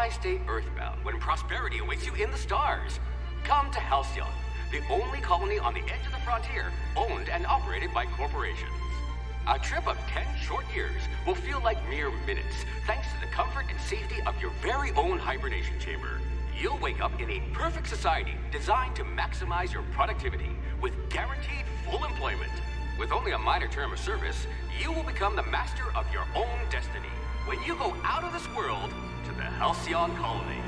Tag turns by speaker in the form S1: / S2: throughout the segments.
S1: why stay earthbound when prosperity awaits you in the stars? Come to Halcyon, the only colony on the edge of the frontier, owned and operated by corporations. A trip of 10 short years will feel like mere minutes, thanks to the comfort and safety of your very own hibernation chamber. You'll wake up in a perfect society designed to maximize your productivity with guaranteed full employment. With only a minor term of service, you will become the master of your own destiny when you go out of this world to the Halcyon colony.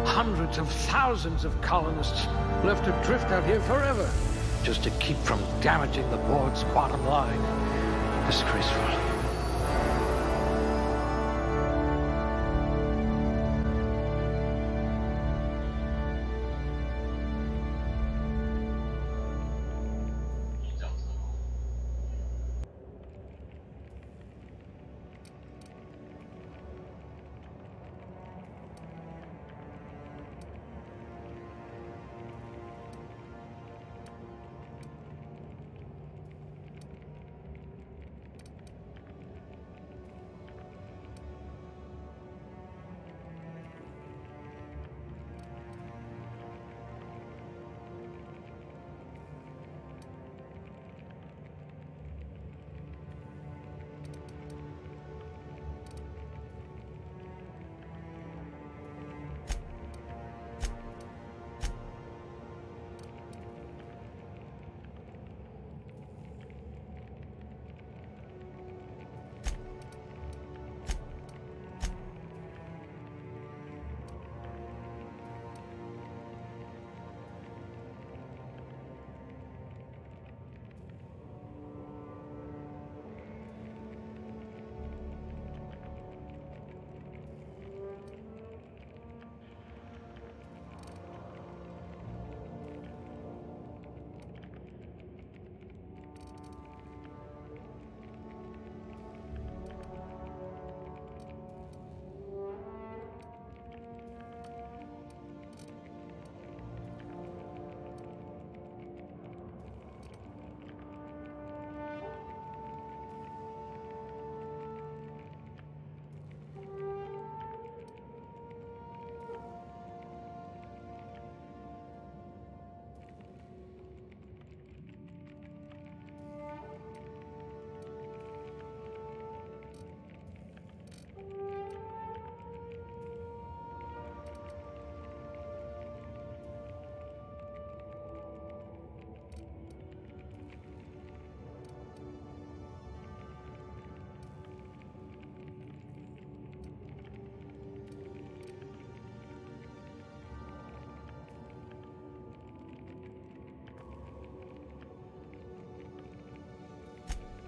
S2: Hundreds of thousands of colonists left adrift out here forever, just to keep from damaging the board's bottom line. Disgraceful.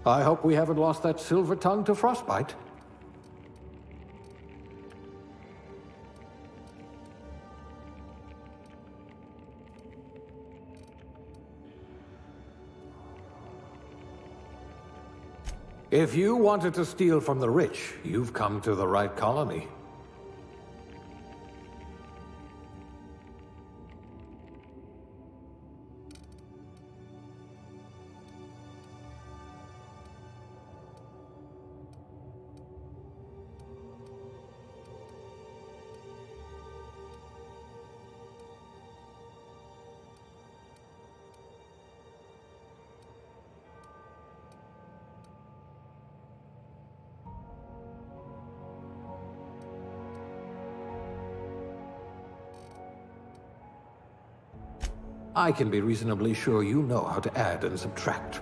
S2: I hope we haven't lost that silver tongue to frostbite. If you wanted to steal from the rich, you've come to the right colony. I can be reasonably sure you know how to add and subtract.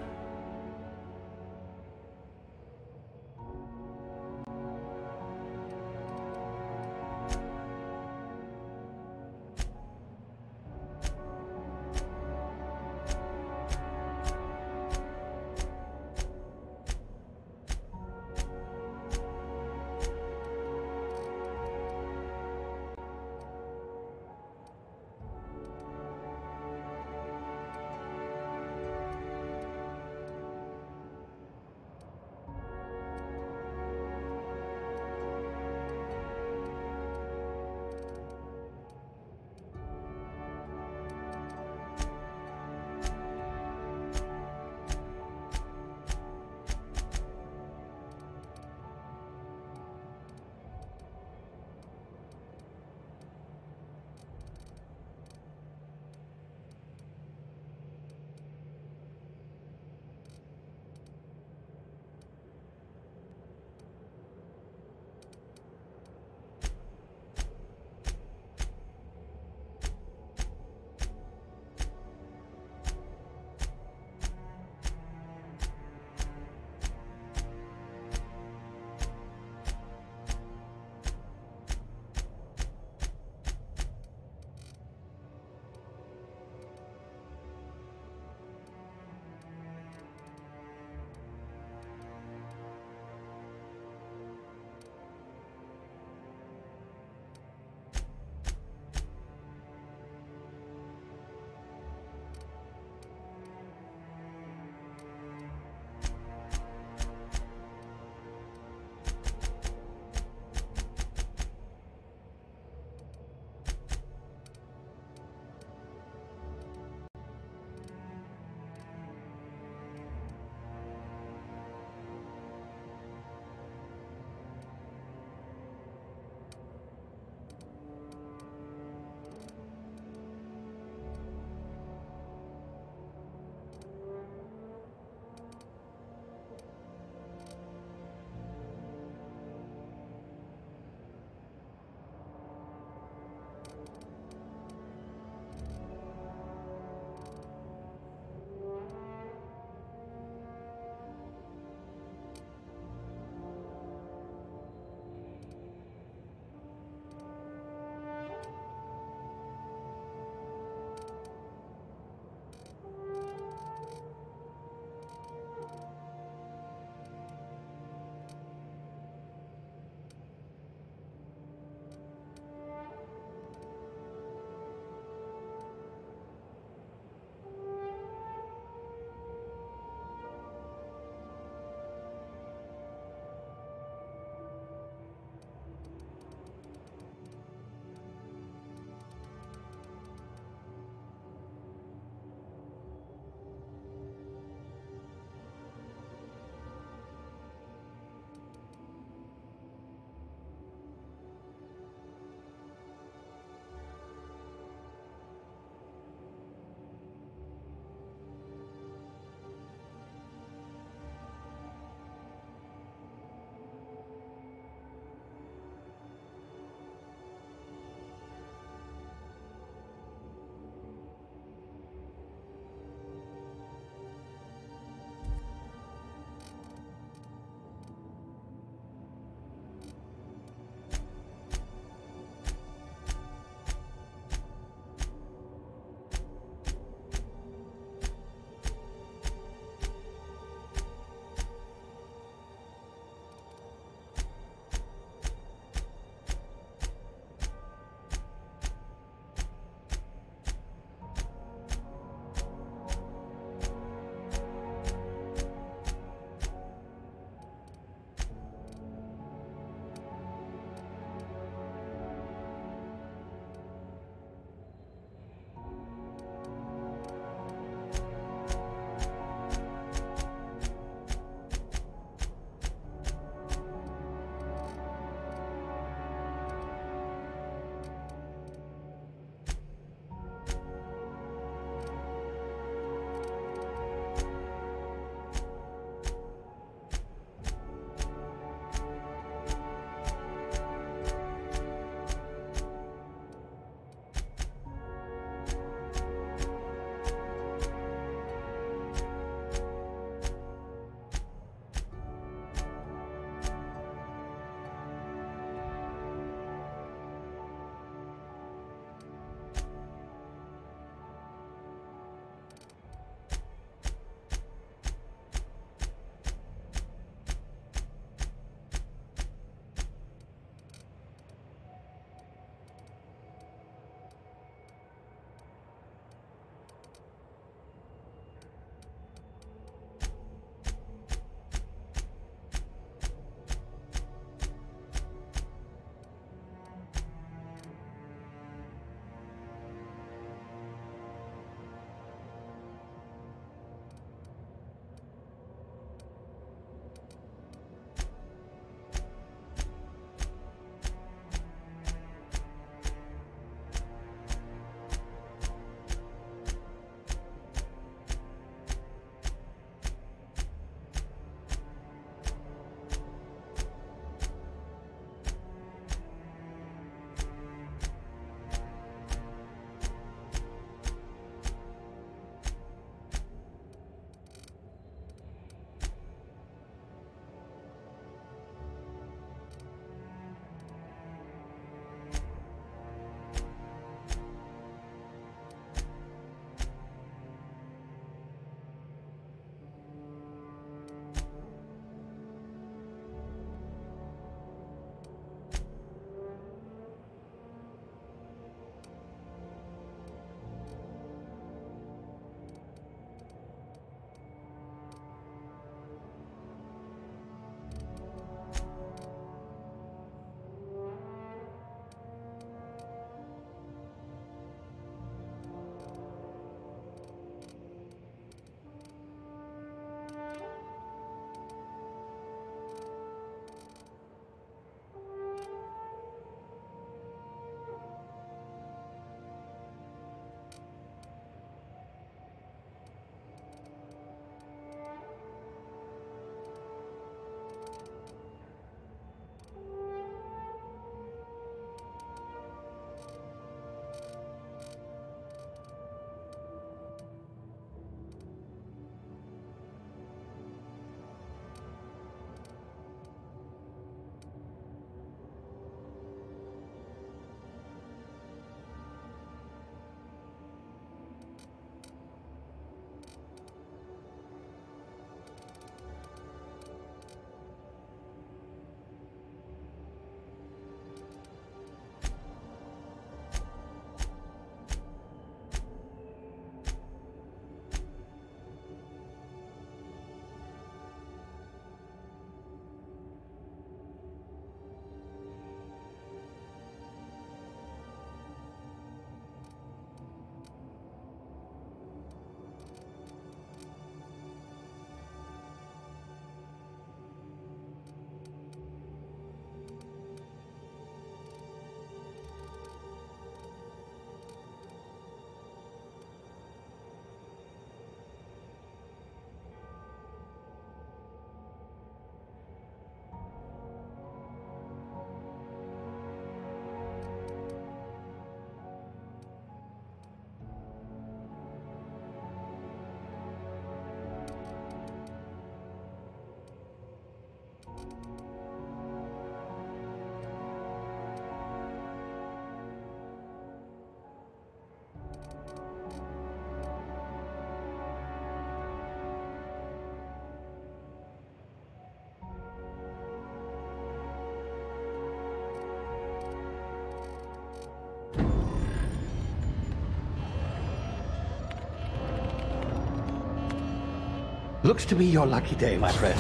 S2: Looks to be your lucky day, my friend.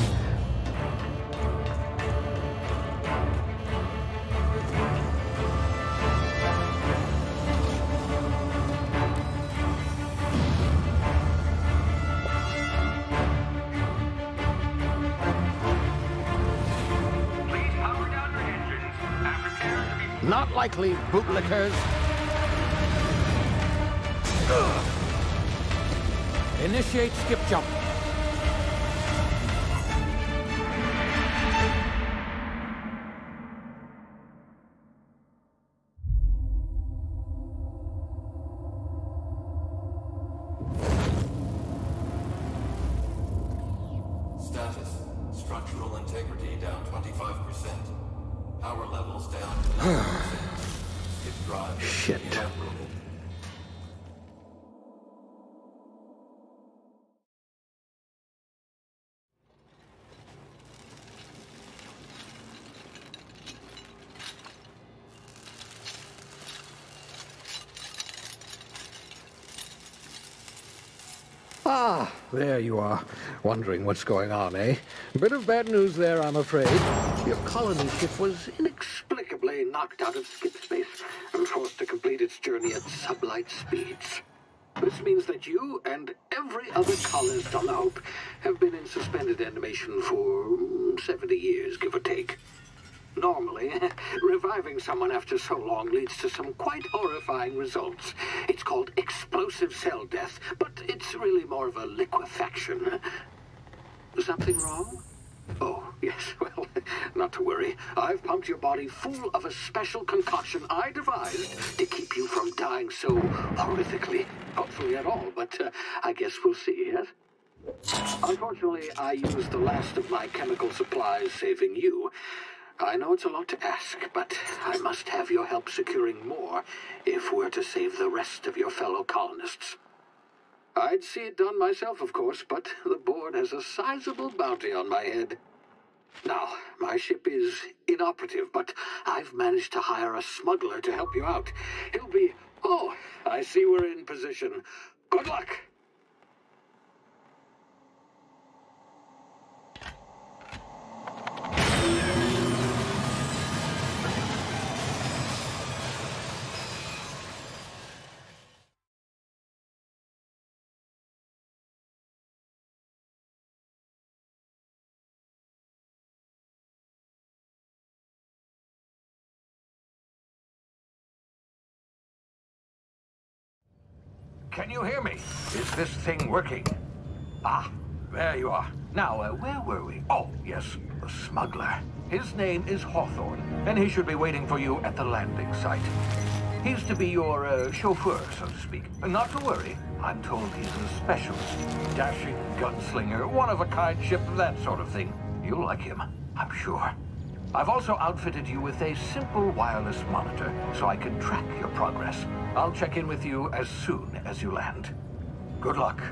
S1: Please power down your engines and prepare to be...
S2: Not likely, bootlickers. Initiate skip jump.
S3: Status. Structural integrity down 25%. Power levels down to 90%. Skip drive.
S2: Shit.
S3: Inoperable.
S2: Ah, there you are. Wondering what's going on, eh? Bit of bad news there, I'm afraid. Your colony ship was inexplicably knocked out of skip space and forced to complete its journey at sublight speeds. This means that you and every other colonist on the Hope have been in suspended animation for 70 years, give or take. Normally, reviving someone after so long leads to some quite horrifying results. It's called explosive cell death, but it's really more of a liquefaction. Something wrong? Oh, yes, well, not to worry. I've pumped your body full of a special concoction I devised to keep you from dying so horrifically. Hopefully at all, but I guess we'll see, yes? Unfortunately, I used the last of my chemical supplies saving you. I know it's a lot to ask, but I must have your help securing more if we're to save the rest of your fellow colonists. I'd see it done myself, of course, but the board has a sizable bounty on my head. Now, my ship is inoperative, but I've managed to hire a smuggler to help you out. He'll be... Oh, I see we're in position. Good luck!
S4: Can you hear me? Is this thing working? Ah, there you are. Now, where were we? Oh, yes, the smuggler. His name is Hawthorne, and he should be waiting for you at the landing site. He's to be your chauffeur, so to speak. Not to worry. I'm told he's a specialist. Dashing gunslinger, one-of-a-kind ship, that sort of thing. You'll like him, I'm sure. I've also outfitted you with a simple wireless monitor, so I can track your progress. I'll check in with you as soon as you land. Good luck.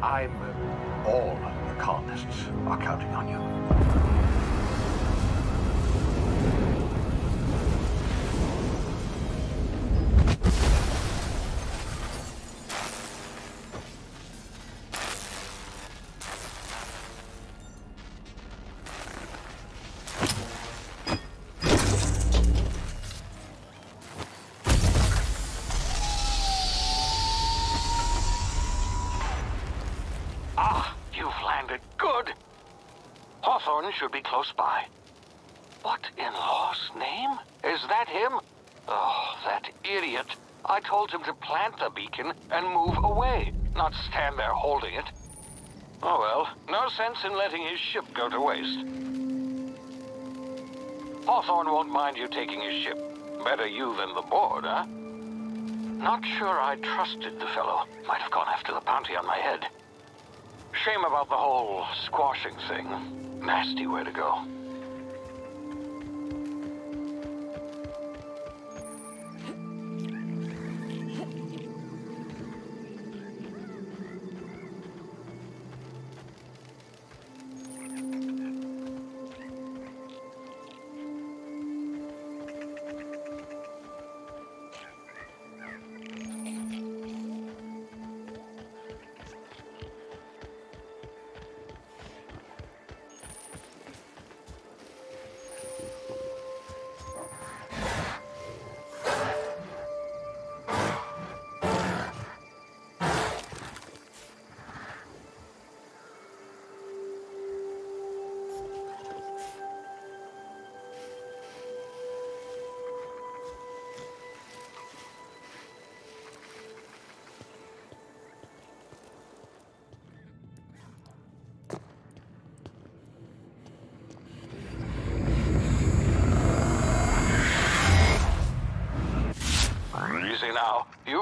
S4: All the colonists are counting on you. Hawthorne should be close by. What in law's name? Is that him? Oh, that idiot. I told him to plant the beacon and move away, not stand there holding it. Oh well, no sense in letting his ship go to waste. Hawthorne won't mind you taking his ship. Better you than the board, huh? Not sure I trusted the fellow. Might have gone after the bounty on my head. Shame about the whole squashing thing. Nasty way to go.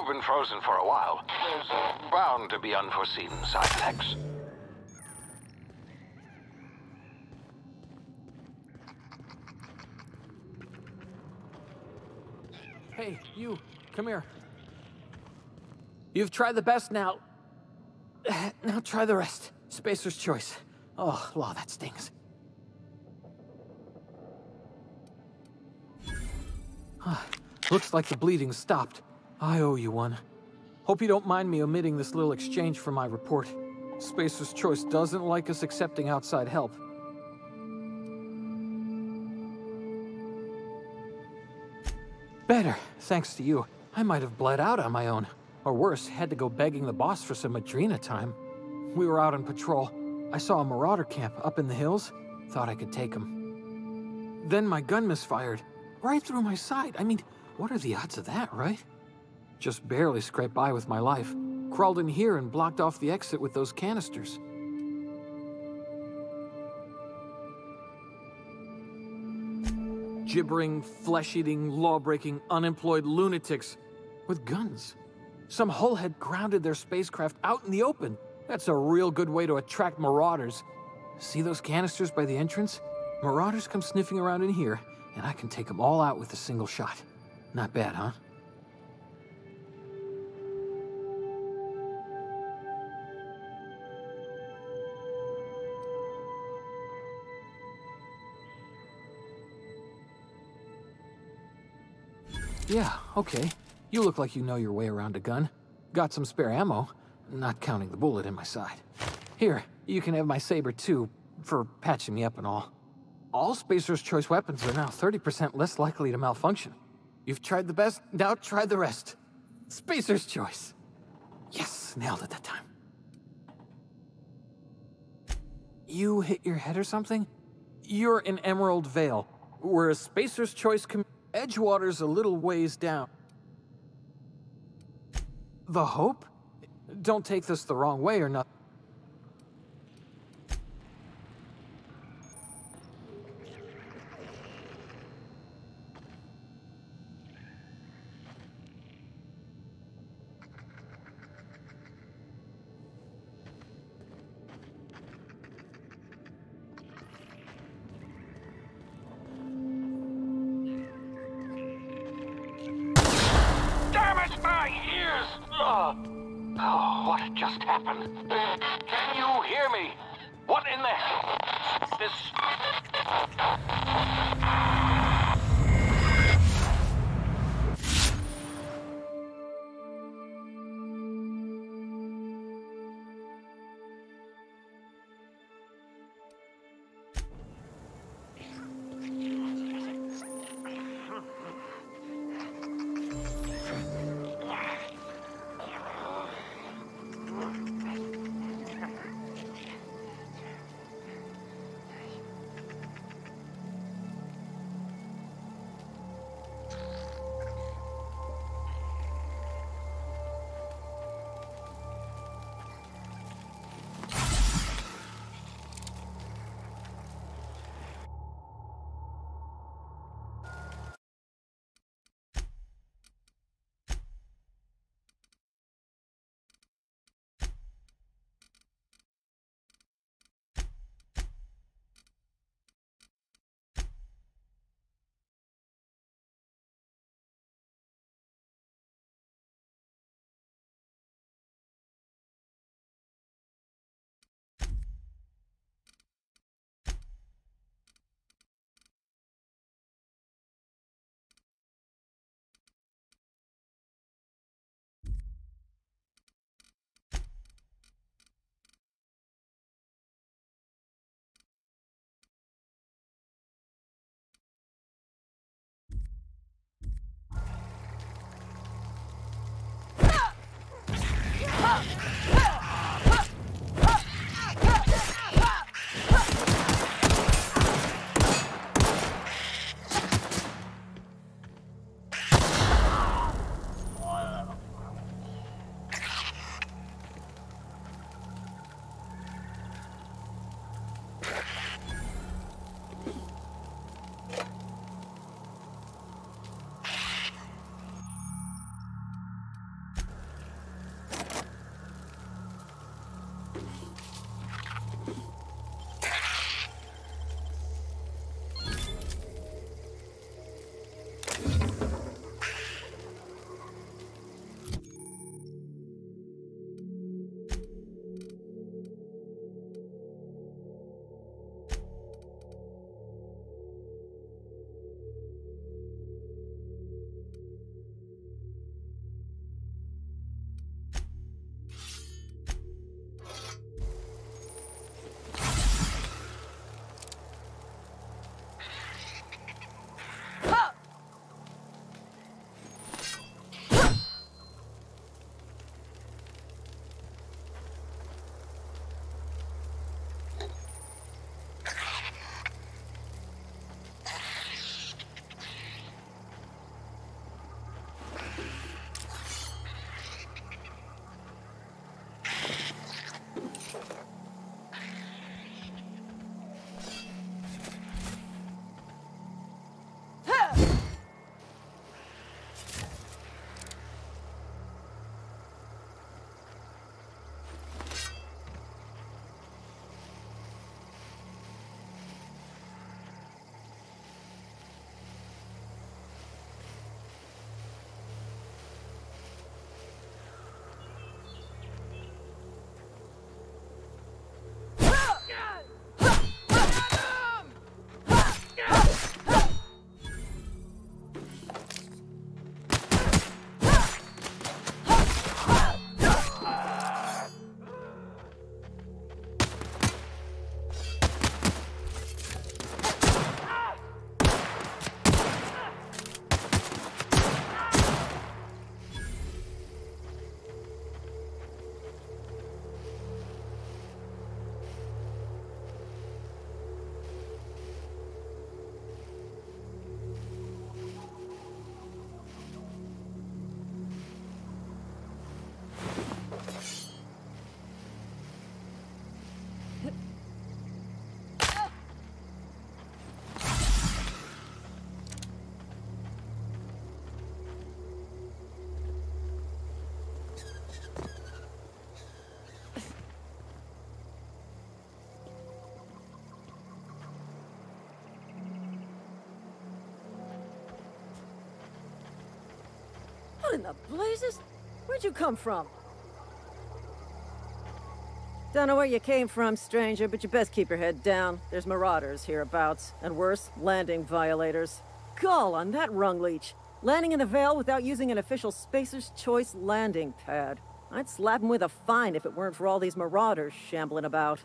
S2: You've been frozen for a while. There's bound to be unforeseen side effects.
S5: Hey, you, come here. You've tried the best now. Now try the rest. Spacer's choice. Oh, law, that stings. Looks like the bleeding stopped. I owe you one. Hope you don't mind me omitting this little exchange from my report. Spacer's choice doesn't like us accepting outside help. Better, thanks to you. I might have bled out on my own. Or worse, had to go begging the boss for some Adrena time. We were out on patrol. I saw a marauder camp up in the hills. Thought I could take him. Then my gun misfired. Right through my side. I mean, what are the odds of that, right? Just barely scraped by with my life. Crawled in here and blocked off the exit with those canisters. Gibbering, flesh-eating, law-breaking, unemployed lunatics with guns. Some hullhead grounded their spacecraft out in the open. That's a real good way to attract marauders. See those canisters by the entrance? Marauders come sniffing around in here, and I can take them all out with a single shot. Not bad, huh? Yeah, okay. You look like you know your way around a gun. Got some spare ammo, not counting the bullet in my side. Here, you can have my saber too, for patching me up and all. All Spacer's choice weapons are now 30% less likely to malfunction. You've tried the best, now try the rest. Spacer's choice. Yes, nailed it that time. You hit your head or something? You're in Emerald Vale, where a Spacer's choice Edgewater's a little ways down. The Hope? Don't take this the wrong way or nothing.
S2: Oh, what just happened? Can you hear me? What in the... This...
S6: What in the blazes? Where'd you come from? Don't know where you came from, stranger, but you best keep your head down. There's marauders hereabouts, and worse, landing violators. Gall on that rung leech. Landing in the Vale without using an official Spacer's Choice landing pad. I'd slap him with a fine if it weren't for all these marauders shambling about.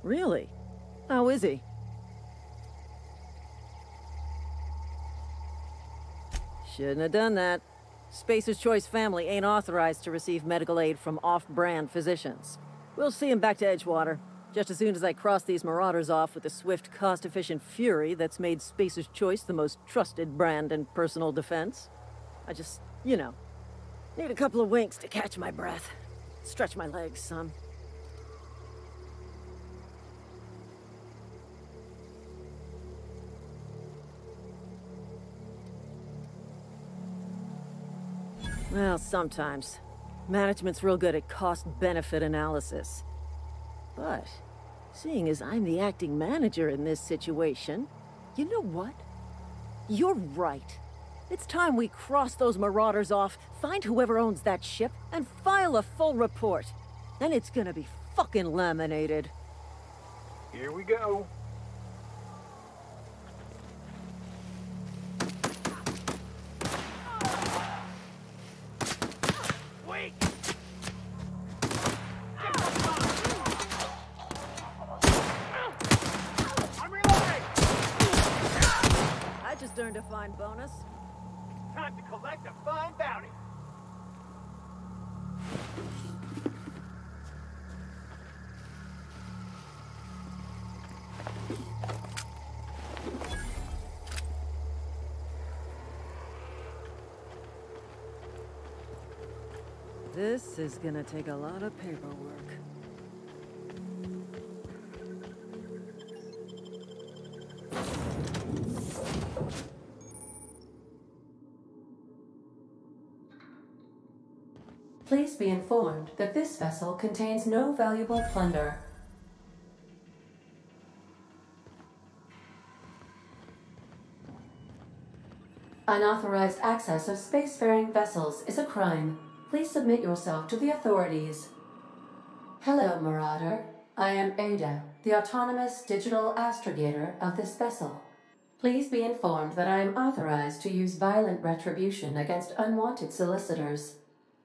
S6: Really? How is he? Shouldn't have done that. Spacer's Choice family ain't authorized to receive medical aid from off-brand physicians. We'll see him back to Edgewater, just as soon as I cross these marauders off with the swift, cost-efficient fury that's made Spacer's Choice the most trusted brand in personal defense. I just, you know, need a couple of winks to catch my breath. Stretch my legs some. Well, sometimes. Management's real good at cost-benefit analysis. But, seeing as I'm the acting manager in this situation, you know what? You're right. It's time we cross those marauders off, find whoever owns that ship, and file a full report. Then it's gonna be fucking laminated.
S4: Here we go.
S6: Earned a fine bonus.
S7: Time to collect a fine bounty.
S6: This is gonna take a lot of paperwork.
S8: Please be informed that this vessel contains no valuable plunder. Unauthorized access of spacefaring vessels is a crime. Please submit yourself to the authorities. Hello, Marauder. I am Ada, the autonomous digital astrogator of this vessel. Please be informed that I am authorized to use violent retribution against unwanted solicitors.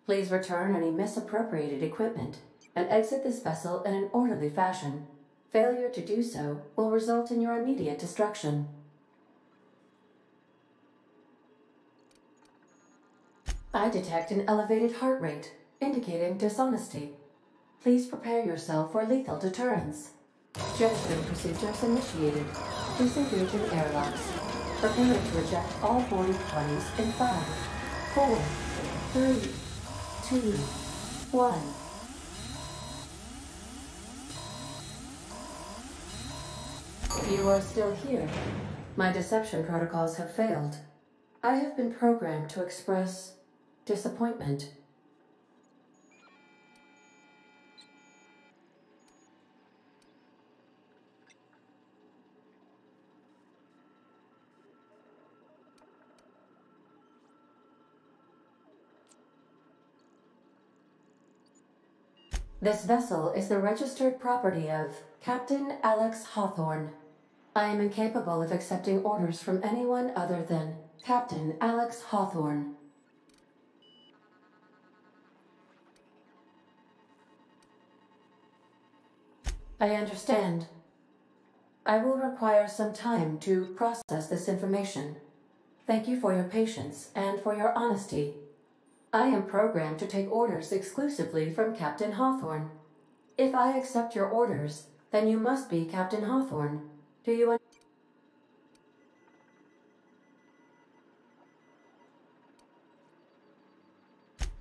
S8: Please return any misappropriated equipment and exit this vessel in an orderly fashion. Failure to do so will result in your immediate destruction. I detect an elevated heart rate, indicating dishonesty. Please prepare yourself for lethal deterrence. Jetstream procedures initiated. Please engage in airlocks. Prepare to eject all boarding parties in 5, 4, 3, 2, 1. You are still here. My deception protocols have failed. I have been programmed to express disappointment. This vessel is the registered property of Captain Alex Hawthorne. I am incapable of accepting orders from anyone other than Captain Alex Hawthorne. I understand. I will require some time to process this information. Thank you for your patience and for your honesty. I am programmed to take orders exclusively from Captain Hawthorne. If I accept your orders, then you must be Captain Hawthorne. Do you understand?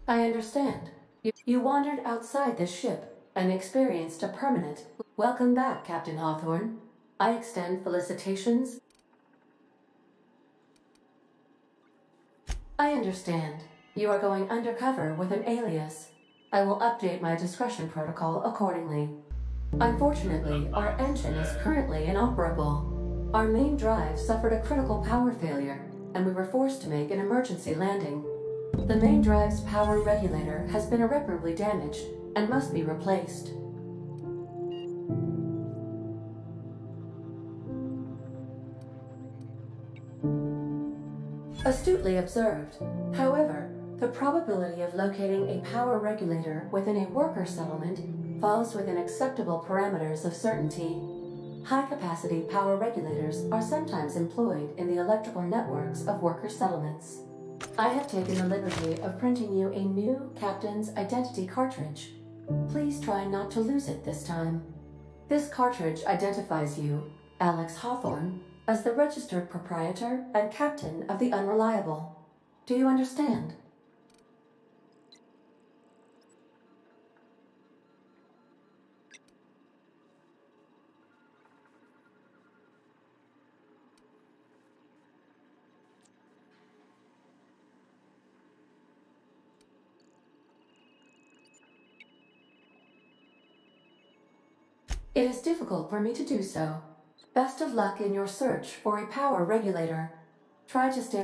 S8: I understand. You wandered outside this ship and experienced a permanent... Welcome back, Captain Hawthorne. I extend felicitations. I understand. You are going undercover with an alias. I will update my discretion protocol accordingly. Unfortunately, our engine is currently inoperable. Our main drive suffered a critical power failure, and we were forced to make an emergency landing. The main drive's power regulator has been irreparably damaged and must be replaced. Astutely observed. However, the probability of locating a power regulator within a worker settlement falls within acceptable parameters of certainty. High-capacity power regulators are sometimes employed in the electrical networks of worker settlements. I have taken the liberty of printing you a new Captain's Identity cartridge. Please try not to lose it this time. This cartridge identifies you, Alex Hawthorne, as the registered proprietor and captain of the Unreliable. Do you understand? It is difficult for me to do so. Best of luck in your search for a power regulator. Try to stay...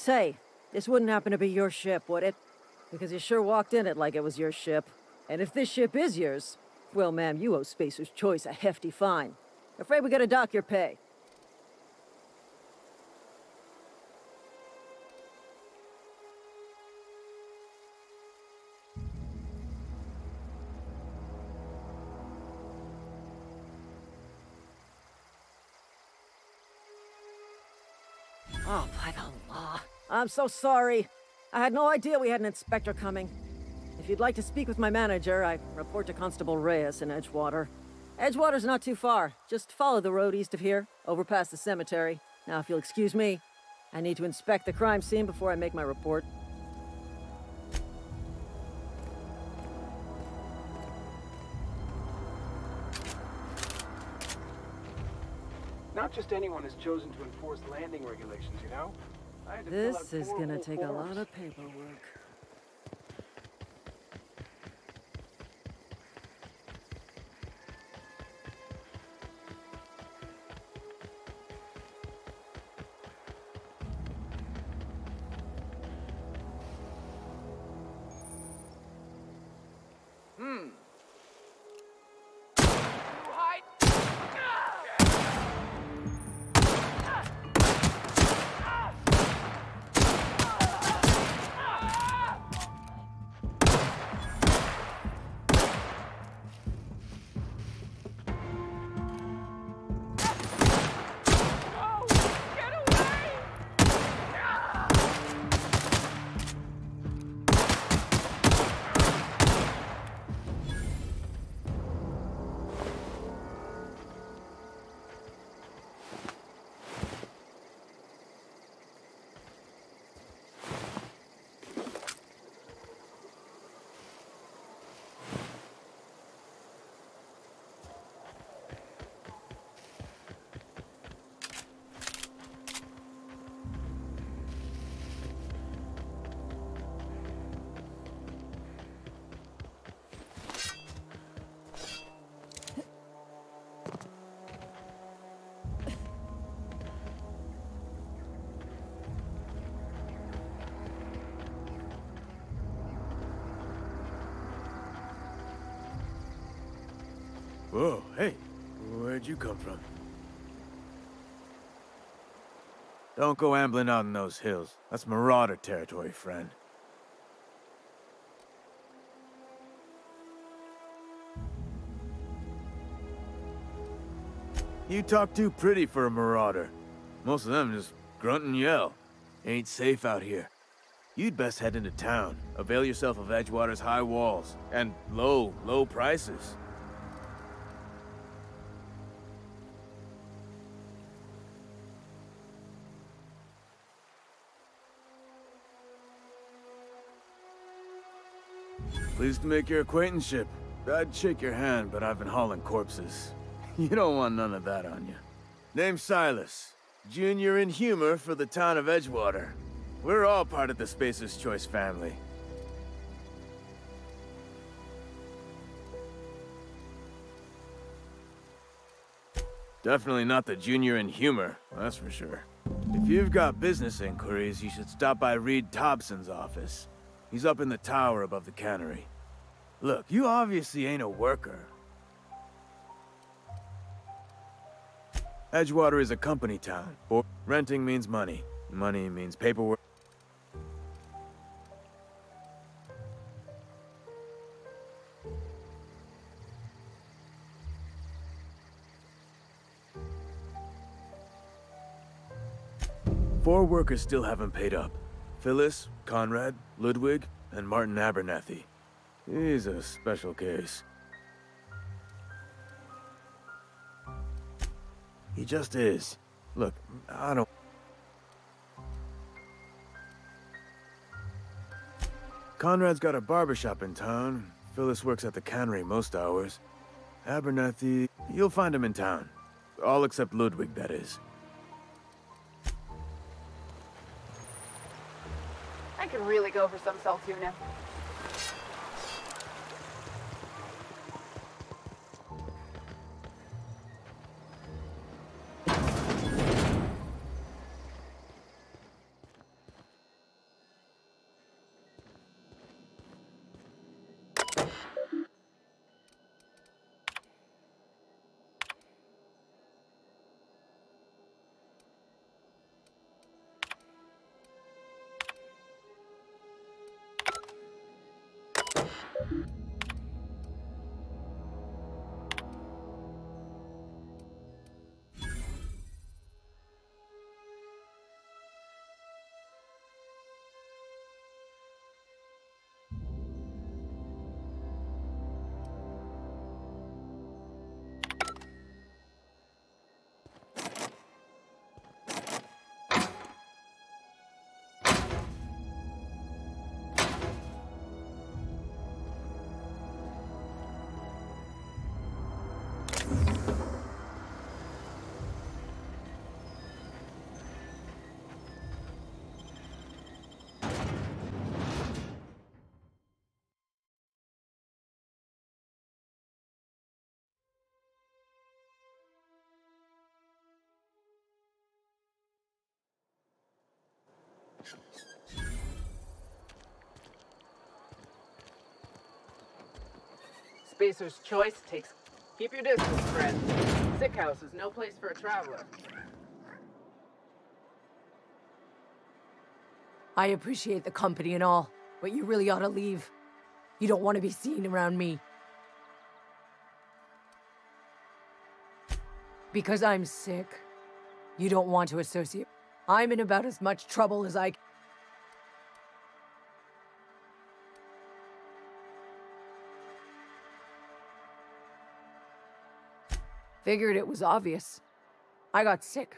S6: Say, this wouldn't happen to be your ship, would it? Because you sure walked in it like it was your ship. And if this ship is yours, well, ma'am, you owe Spacer's Choice a hefty fine. Afraid we gotta dock your pay. Oh, by the law. I'm so sorry. I had no idea we had an inspector coming. If you'd like to speak with my manager, I report to Constable Reyes in Edgewater. Edgewater's not too far. Just follow the road east of here, over past the cemetery. Now, if you'll excuse me, I need to inspect the crime scene before I make my report.
S9: Not just anyone is chosen to enforce landing regulations, you know? I had to fill out
S6: This is
S9: 4
S6: gonna
S9: whole
S6: take a
S9: forms.
S6: lot of paperwork.
S10: Whoa, hey, where'd you come from? Don't go ambling out in those hills. That's Marauder territory, friend. You talk too pretty for a Marauder. Most of them just grunt and yell. Ain't safe out here. You'd best head into town. Avail yourself of Edgewater's high walls and low prices. Pleased to make your acquaintanceship. I'd shake your hand, but I've been hauling corpses. You don't want none of that on you. Name's Silas. Junior in humor for the town of Edgewater. We're all part of the Spacer's Choice family. Definitely not the junior in humor, that's for sure. If you've got business inquiries, you should stop by Reed Thompson's office. He's up in the tower above the cannery. Look, you obviously ain't a worker. Edgewater is a company town. Renting means money. Money means paperwork. Four workers still haven't paid up. Phyllis, Conrad, Ludwig, and Martin Abernathy. He's a special case. He just is. Look, I don't... Conrad's got a barbershop in town. Phyllis works at the cannery most hours. Abernathy, you'll find him in town. All except Ludwig, that is.
S11: I could really go for some salt tuna.
S12: Spacer's choice takes... Keep your distance, friend. Sick house is no place for a traveler.
S13: I appreciate the company and all, but you really ought to leave. You don't want to be seen around me. Because I'm sick. You don't want to associate. I'm in about as much trouble as I... Figured it was obvious. I got sick.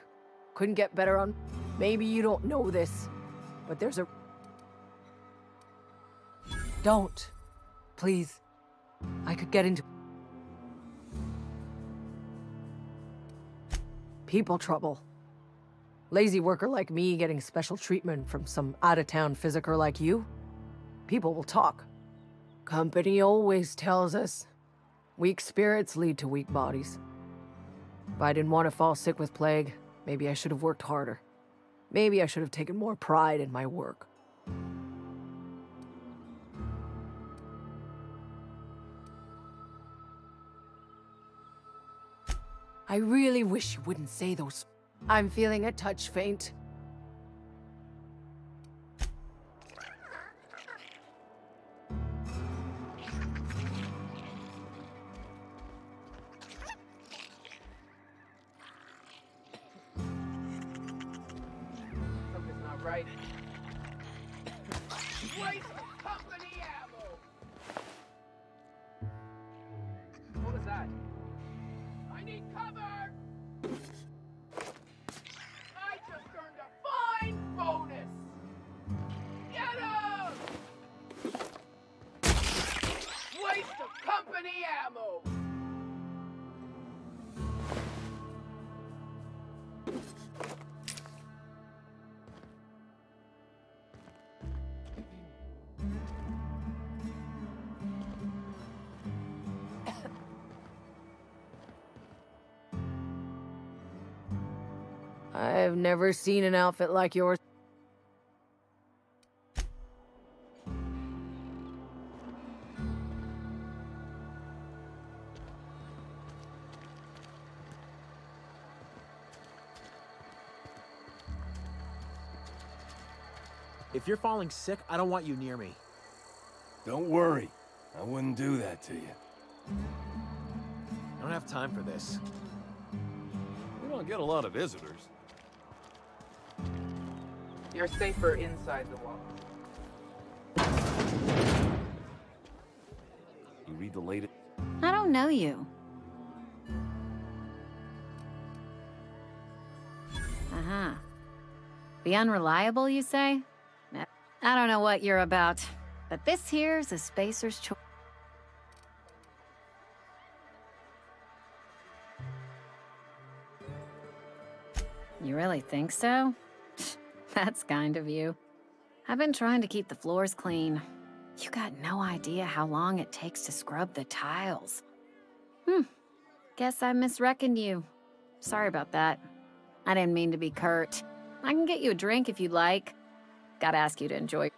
S13: Couldn't get better on... Maybe you don't know this, but there's a... Don't. Please. I could get into... people trouble. Lazy worker like me getting special treatment from some out-of-town physiker like you? People will talk. Company always tells us, weak spirits lead to weak bodies. If I didn't want to fall sick with plague, maybe I should have worked harder. Maybe I should have taken more pride in my work. I really wish you wouldn't say those. I'm feeling a touch faint.
S12: Something's not right. Waste of company ammo! What was that? I need cover! I just earned a fine bonus! Get him! Waste of company ammo!
S13: I've never seen an outfit like yours.
S14: If you're falling sick, I don't want you near me.
S15: Don't worry. I wouldn't do that to you.
S14: I don't have time for this.
S15: We don't get a lot of visitors.
S12: You're safer inside the walls.
S15: You read the latest?
S16: I don't know you. Uh-huh. Be unreliable, you say? I don't know what you're about, but this here's a spacer's choice. You really think so? That's kind of you. I've been trying to keep the floors clean. You got no idea how long it takes to scrub the tiles. Guess I misreckoned you. Sorry about that. I didn't mean to be curt. I can get you a drink if you'd like. Gotta ask you to enjoy.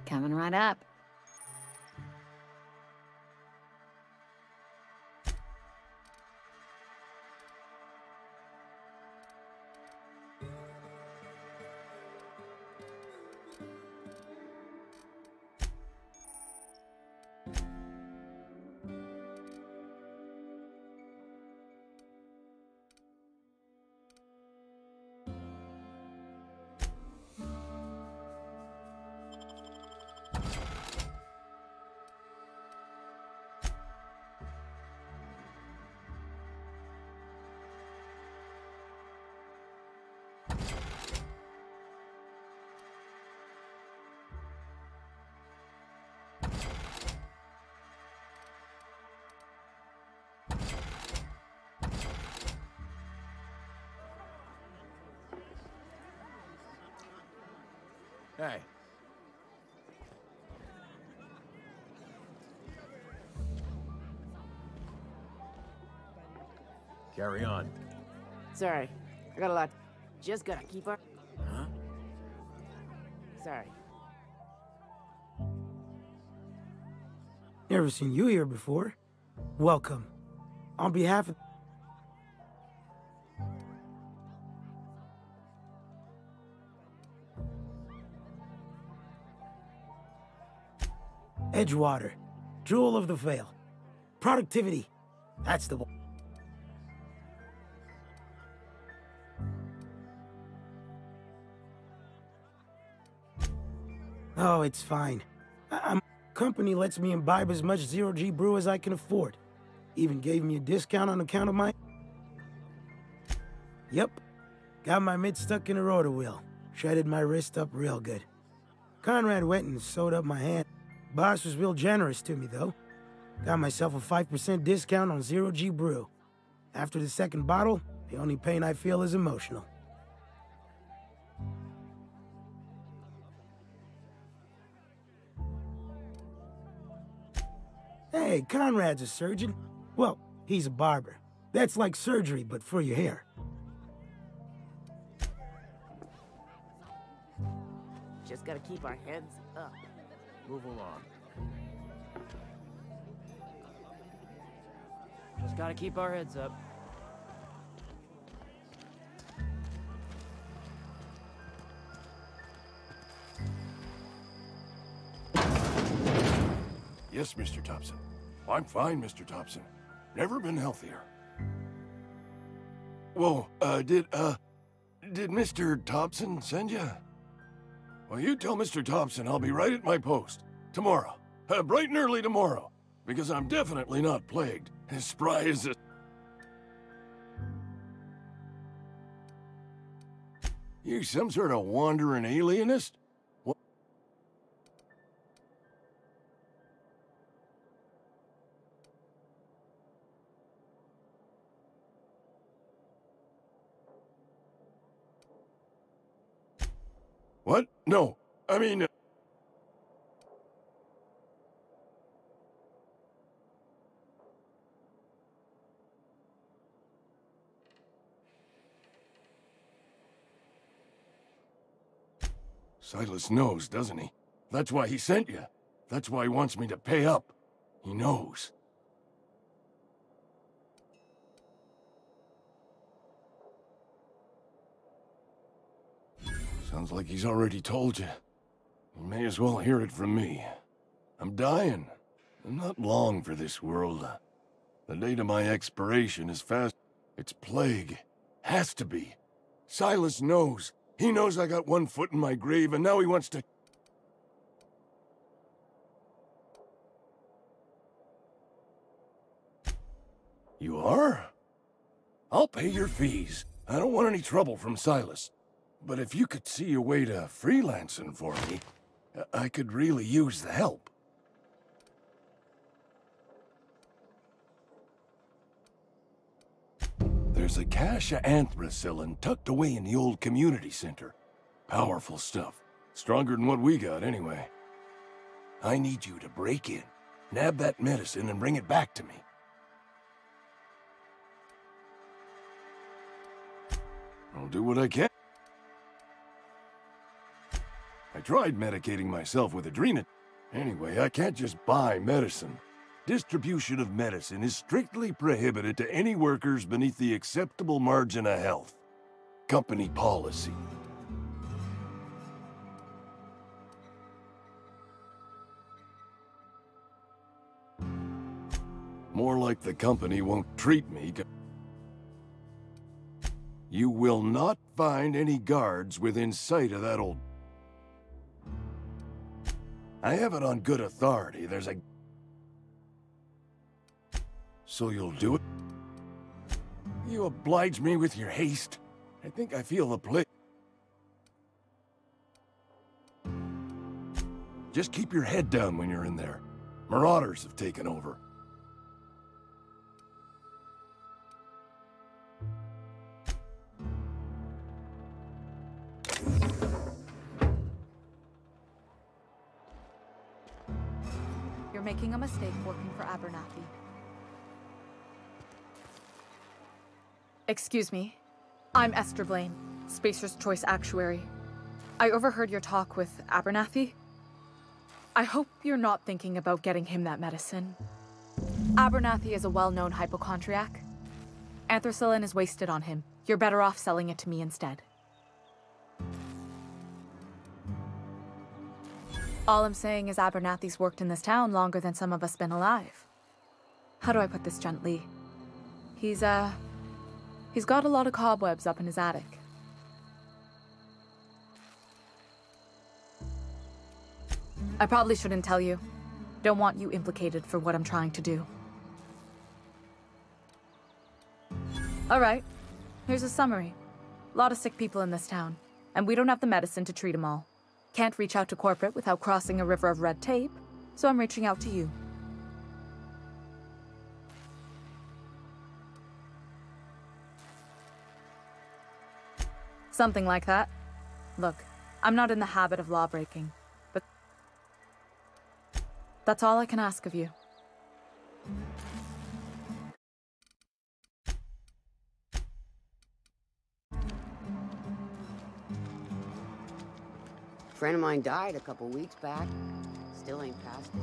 S16: Coming right up.
S14: Hey. Carry on.
S17: Sorry, I got a lot. Just gotta keep up. Sorry.
S18: Never seen you here before. Welcome. On behalf of... Edgewater. Jewel of the Vale. Productivity. That's the one. Oh, it's fine. Company lets me imbibe as much zero-G brew as I can afford. Even gave me a discount on account of my... Yep. Got my mitt stuck in a rotor wheel. Shredded my wrist up real good. Conrad went and sewed up my hand. Boss was real generous to me, though. Got myself a 5% discount on zero-G brew. After the second bottle, the only pain I feel is emotional. Hey, Conrad's a surgeon. Well, he's a barber. That's like surgery, but for your hair.
S17: Just gotta keep our heads up. Move along. Just gotta keep our heads up.
S15: Yes, Mr. Thompson. I'm fine, Mr. Thompson. Never been healthier. Whoa, did Mr. Thompson send you? Well, you tell Mr. Thompson I'll be right at my post. Tomorrow. Bright and early tomorrow. Because I'm definitely not plagued. As spry as a... You some sort of wandering alienist? What? What? No. I mean... Silas knows, doesn't he? That's why he sent you. That's why he wants me to pay up. He knows. Sounds like he's already told you. You may as well hear it from me. I'm dying. I'm not long for this world. The date of my expiration is fast. It's plague. Has to be. Silas knows. He knows I got one foot in my grave, and now he wants to... You are? I'll pay your fees. I don't want any trouble from Silas. But if you could see a way to freelancing for me, I could really use the help. There's a cache of anthracillin tucked away in the old community center. Powerful stuff. Stronger than what we got, anyway. I need you to break in, nab that medicine, and bring it back to me. I'll do what I can. I tried medicating myself with Adrena. Anyway, I can't just buy medicine. Distribution of medicine is strictly prohibited to any workers beneath the acceptable margin of health. Company policy. More like the company won't treat me. You will not find any guards within sight of that old... I have it on good authority. There's a... So you'll do it? You oblige me with your haste. I think I feel the plague. Just keep your head down when you're in there. Marauders have taken over.
S19: You're making a mistake working for Abernathy. Excuse me. I'm Esther Blaine, Spacer's Choice Actuary. I overheard your talk with Abernathy. I hope you're not thinking about getting him that medicine. Abernathy is a well-known hypochondriac. Anthracillin is wasted on him. You're better off selling it to me instead. All I'm saying is Abernathy's worked in this town longer than some of us been alive. How do I put this gently? He's got a lot of cobwebs up in his attic. I probably shouldn't tell you. Don't want you implicated for what I'm trying to do. Alright, here's a summary. A lot of sick people in this town, and we don't have the medicine to treat them all. Can't reach out to corporate without crossing a river of red tape, so I'm reaching out to you. Something like that. Look, I'm not in the habit of law-breaking, but that's all I can ask of you.
S17: A friend of mine died a couple weeks back. Still ain't past it.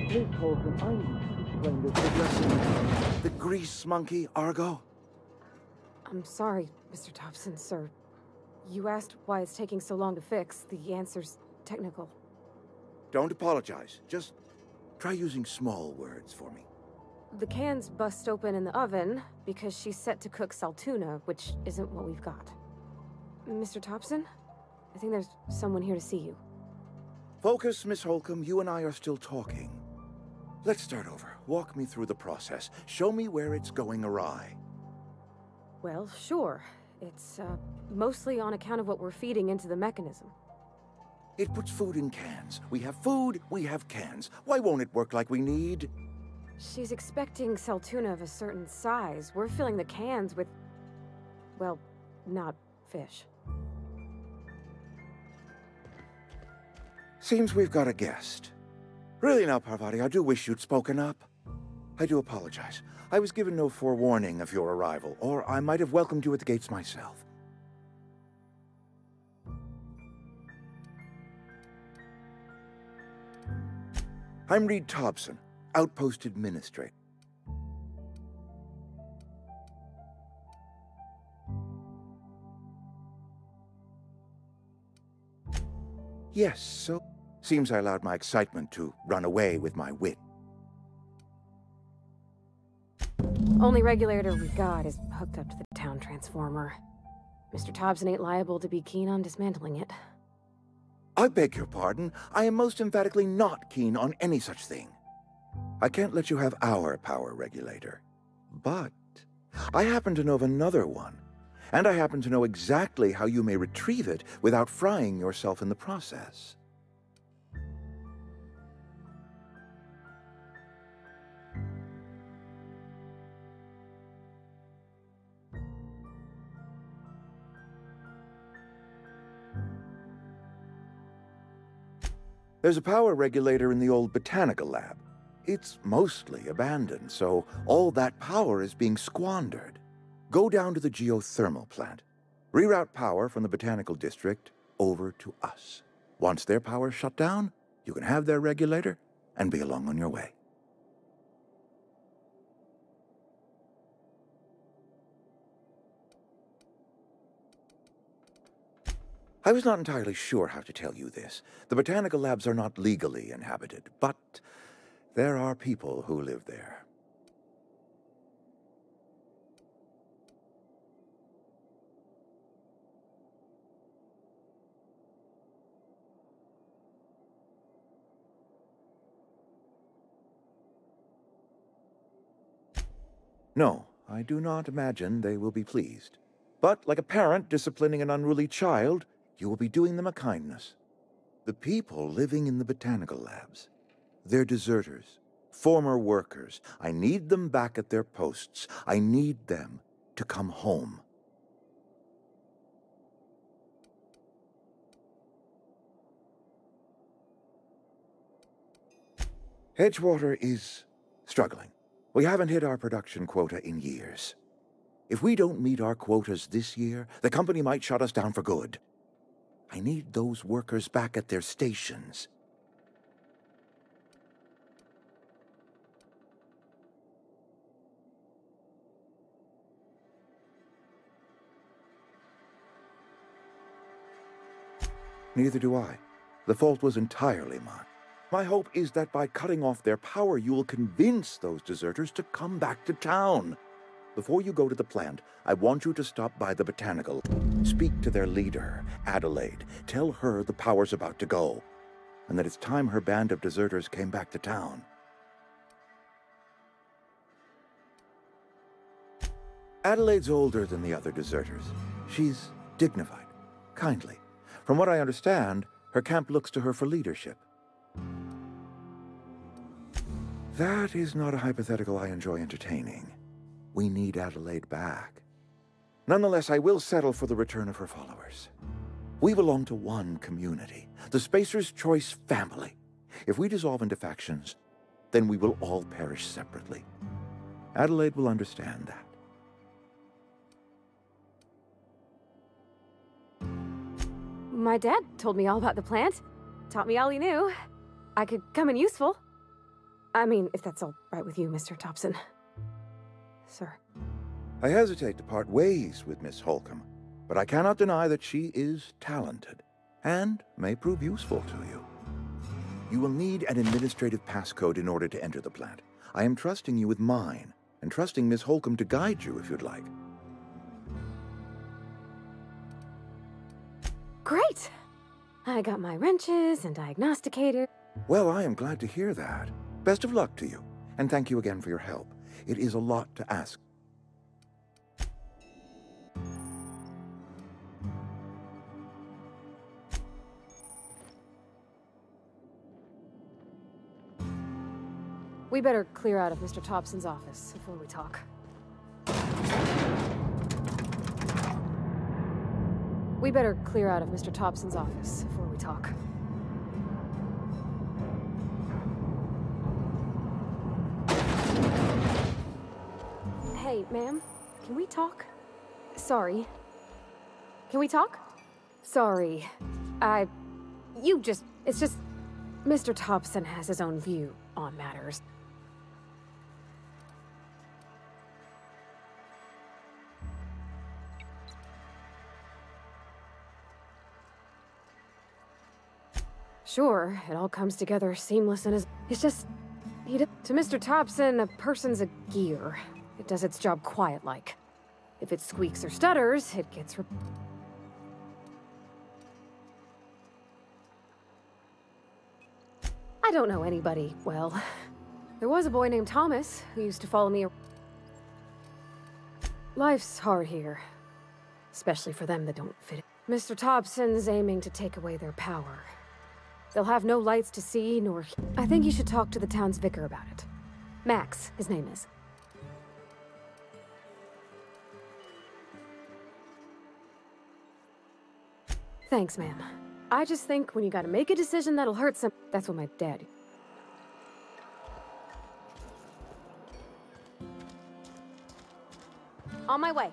S20: Please hold him. I need to explain this addressing the grease monkey, Argo.
S21: I'm sorry, Mr. Thompson, sir. You asked why it's taking so long to fix. The answer's technical.
S20: Don't apologize. Just try using small words for me.
S21: The can's bust open in the oven because she's set to cook saltuna, which isn't what we've got. Mr. Thompson? I think there's someone here to see you.
S20: Focus, Miss Holcomb. You and I are still talking. Let's start over. Walk me through the process. Show me where it's going awry.
S21: Well, sure. It's, mostly on account of what we're feeding into the mechanism.
S20: It puts food in cans. We have food, we have cans. Why won't it work like we need?
S21: She's expecting saltuna of a certain size. We're filling the cans with, well, not fish.
S20: Seems we've got a guest. Really now, Parvati, I do wish you'd spoken up. I do apologize. I was given no forewarning of your arrival, or I might have welcomed you at the gates myself. I'm Reed Thompson, Outpost Administrator. Yes, so... Seems I allowed my excitement to run away with my wit.
S21: Only regulator we got is hooked up to the town transformer. Mr. Thompson ain't liable to be keen on dismantling it.
S20: I beg your pardon. I am most emphatically not keen on any such thing. I can't let you have our power regulator. But I happen to know of another one. And I happen to know exactly how you may retrieve it without frying yourself in the process. There's a power regulator in the old botanical lab. It's mostly abandoned, so all that power is being squandered. Go down to the geothermal plant. Reroute power from the botanical district over to us. Once their power's shut down, you can have their regulator and be along on your way. I was not entirely sure how to tell you this. The botanical labs are not legally inhabited, but there are people who live there. No, I do not imagine they will be pleased. But like a parent disciplining an unruly child, you will be doing them a kindness. The people living in the botanical labs, they're deserters, former workers. I need them back at their posts. I need them to come home. Edgewater is struggling. We haven't hit our production quota in years. If we don't meet our quotas this year, the company might shut us down for good. I need those workers back at their stations. Neither do I. The fault was entirely mine. My hope is that by cutting off their power, you will convince those deserters to come back to town. Before you go to the plant, I want you to stop by the botanical. Speak to their leader, Adelaide. Tell her the power's about to go, and that it's time her band of deserters came back to town. Adelaide's older than the other deserters. She's dignified, kindly. From what I understand, her camp looks to her for leadership. That is not a hypothetical I enjoy entertaining. We need Adelaide back. Nonetheless, I will settle for the return of her followers. We belong to one community, the Spacer's Choice family. If we dissolve into factions, then we will all perish separately. Adelaide will understand that.
S21: My dad told me all about the plant. Taught me all he knew. I could come in useful. I mean, if that's all right with you, Mr. Thompson. Sir.
S20: I hesitate to part ways with Miss Holcomb, but I cannot deny that she is talented and may prove useful to you. You will need an administrative passcode in order to enter the plant. I am trusting you with mine, and trusting Miss Holcomb to guide you if you'd like.
S21: Great! I got my wrenches and diagnosticator.
S20: Well, I am glad to hear that. Best of luck to you, and thank you again for your help. It is a lot to ask.
S21: We better clear out of Mr. Thompson's office before we talk. We better clear out of Mr. Thompson's office before we talk. Hey, ma'am, can we talk? Sorry. Can we talk? Sorry. It's just, Mr. Thompson has his own view on matters. Sure, it all comes together seamless and it's just... To Mr. Thompson, a person's a gear. It does its job quiet-like. If it squeaks or stutters, it gets... I don't know anybody well. There was a boy named Thomas who used to follow me. Life's hard here. Especially for them that don't fit it. Mr. Thompson's aiming to take away their power. They'll have no lights to see, nor... I think you should talk to the town's vicar about it. Max, his name is. Thanks, ma'am. I just think when you gotta make a decision that'll hurt some... That's what my dad... On my way.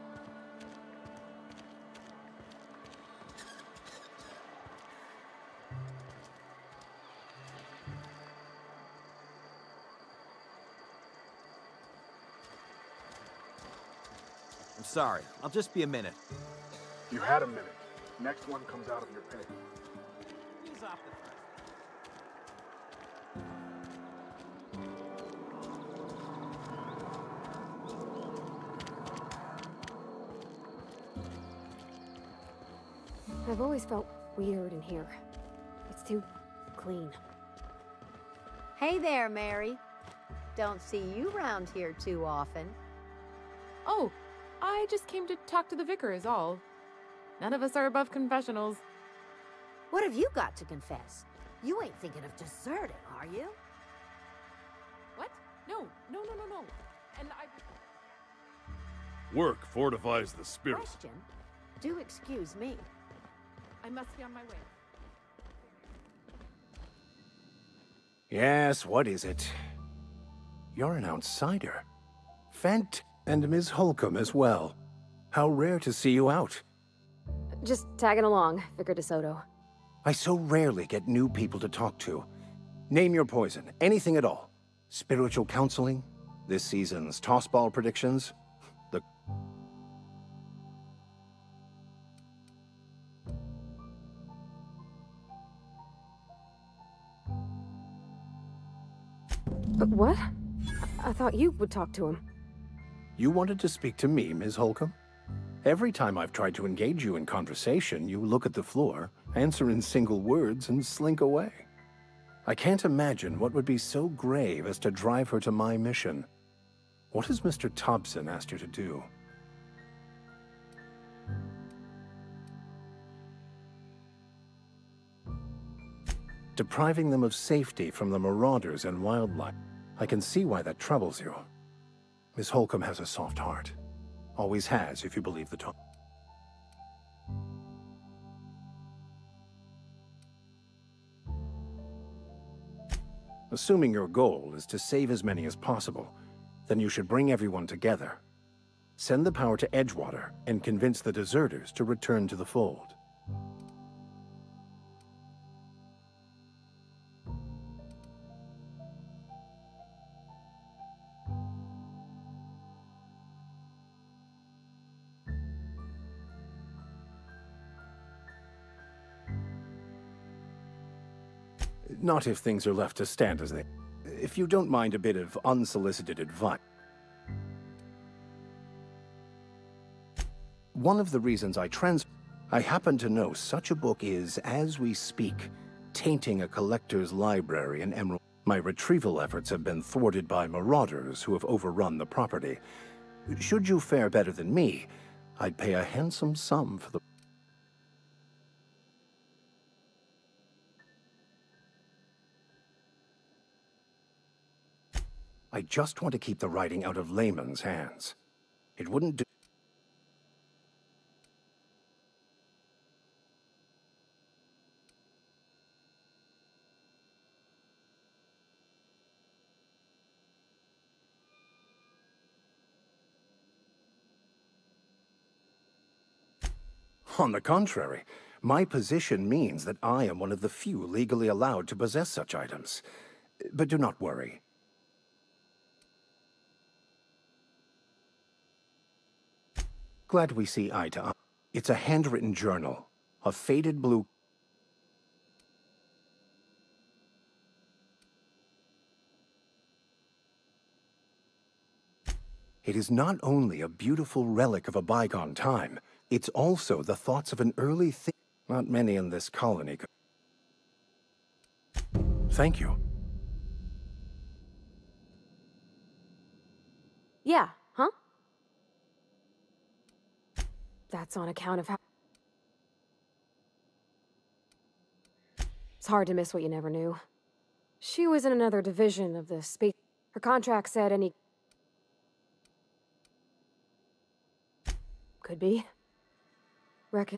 S14: I'm sorry. I'll just be a minute.
S9: You had a minute. Next one comes out of your pay.
S14: Ease off the
S21: I've always felt weird in here. It's too clean.
S1: Hey there, Mary. Don't see you around here too often.
S19: Oh, I just came to talk to the vicar is all. None of us are above confessionals.
S1: What have you got to confess? You ain't thinking of deserting, are you?
S19: What? No. And I...
S15: Work fortifies the spirit.
S1: Question? Do excuse me.
S19: I must be on my way.
S22: Yes, what is it? You're an outsider. Fent and Ms. Holcomb as well. How rare to see you out.
S21: Just tagging along, Vicar DeSoto.
S22: I so rarely get new people to talk to. Name your poison, anything at all. Spiritual counseling, this season's tossball predictions, the...
S21: What? I thought you would talk to him.
S22: You wanted to speak to me, Ms. Holcomb? Every time I've tried to engage you in conversation, you look at the floor, answer in single words, and slink away. I can't imagine what would be so grave as to drive her to my mission. What has Mr. Thompson asked you to do? Depriving them of safety from the marauders and wildlife. I can see why that troubles you. Miss Holcomb has a soft heart. Always has, if you believe the talk. Assuming your goal is to save as many as possible, then you should bring everyone together. Send the power to Edgewater and convince the deserters to return to the fold. Not if things are left to stand as they... If you don't mind a bit of unsolicited advice. One of the reasons I happen to know such a book is, as we speak, tainting a collector's library in Emerald. My retrieval efforts have been thwarted by marauders who have overrun the property. Should you fare better than me, I'd pay a handsome sum for the... I just want to keep the writing out of layman's hands. It wouldn't do... On the contrary, my position means that I am one of the few legally allowed to possess such items. But do not worry. Glad we see eye to eye. It's a handwritten journal, a faded blue... It is not only a beautiful relic of a bygone time, it's also the thoughts of an early Not many in this colony could... Thank you.
S21: Yeah, huh? That's on account of how... It's hard to miss what you never knew. She was in another division of the space... Her contract said any... Could be. Reckon...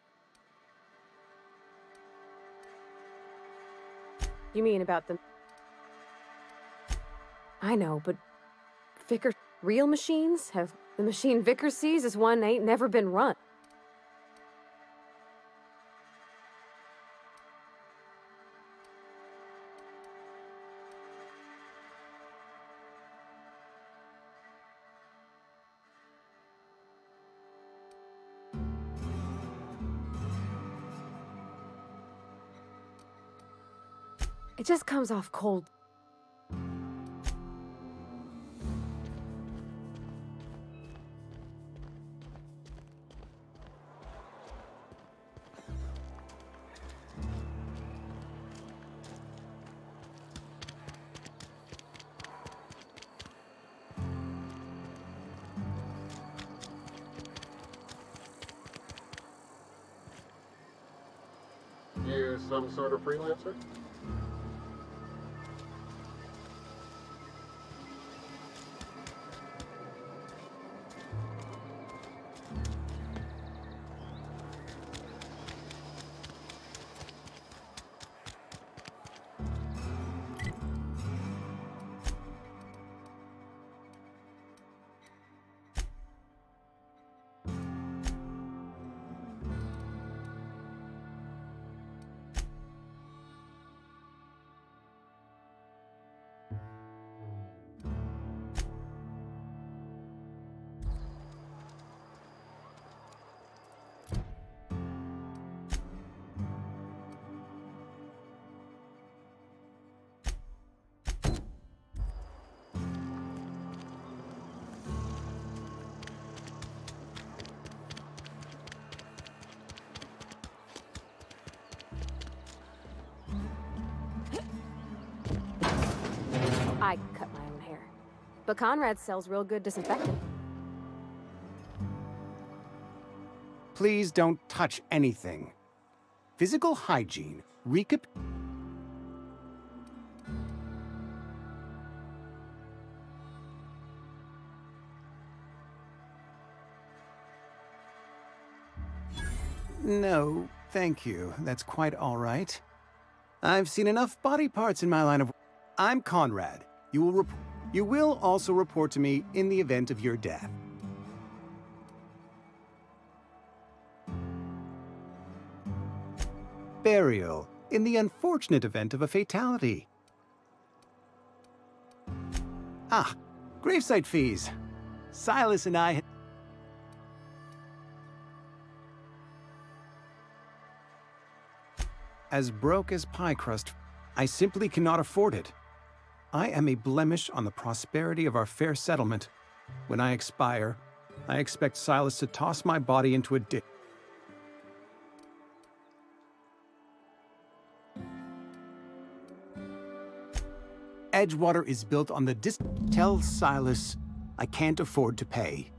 S21: You mean about the... I know, but... Vicker... Real machines? Have the machine Vicker sees as one ain't never been run. It just comes off cold.
S2: You some sort of freelancer?
S21: I cut my own hair. But Conrad sells real good disinfectant.
S3: Please don't touch anything. Physical hygiene. No, thank you. That's quite all right. I've seen enough body parts in my line of... I'm Conrad. You will also report to me in the event of your death. Burial, in the unfortunate event of a fatality. Ah, gravesite fees. Silas and I... As broke as pie crust, I simply cannot afford it. I am a blemish on the prosperity of our fair settlement. When I expire, I expect Silas to toss my body into a ditch. Edgewater is built on the Tell Silas I can't afford to pay,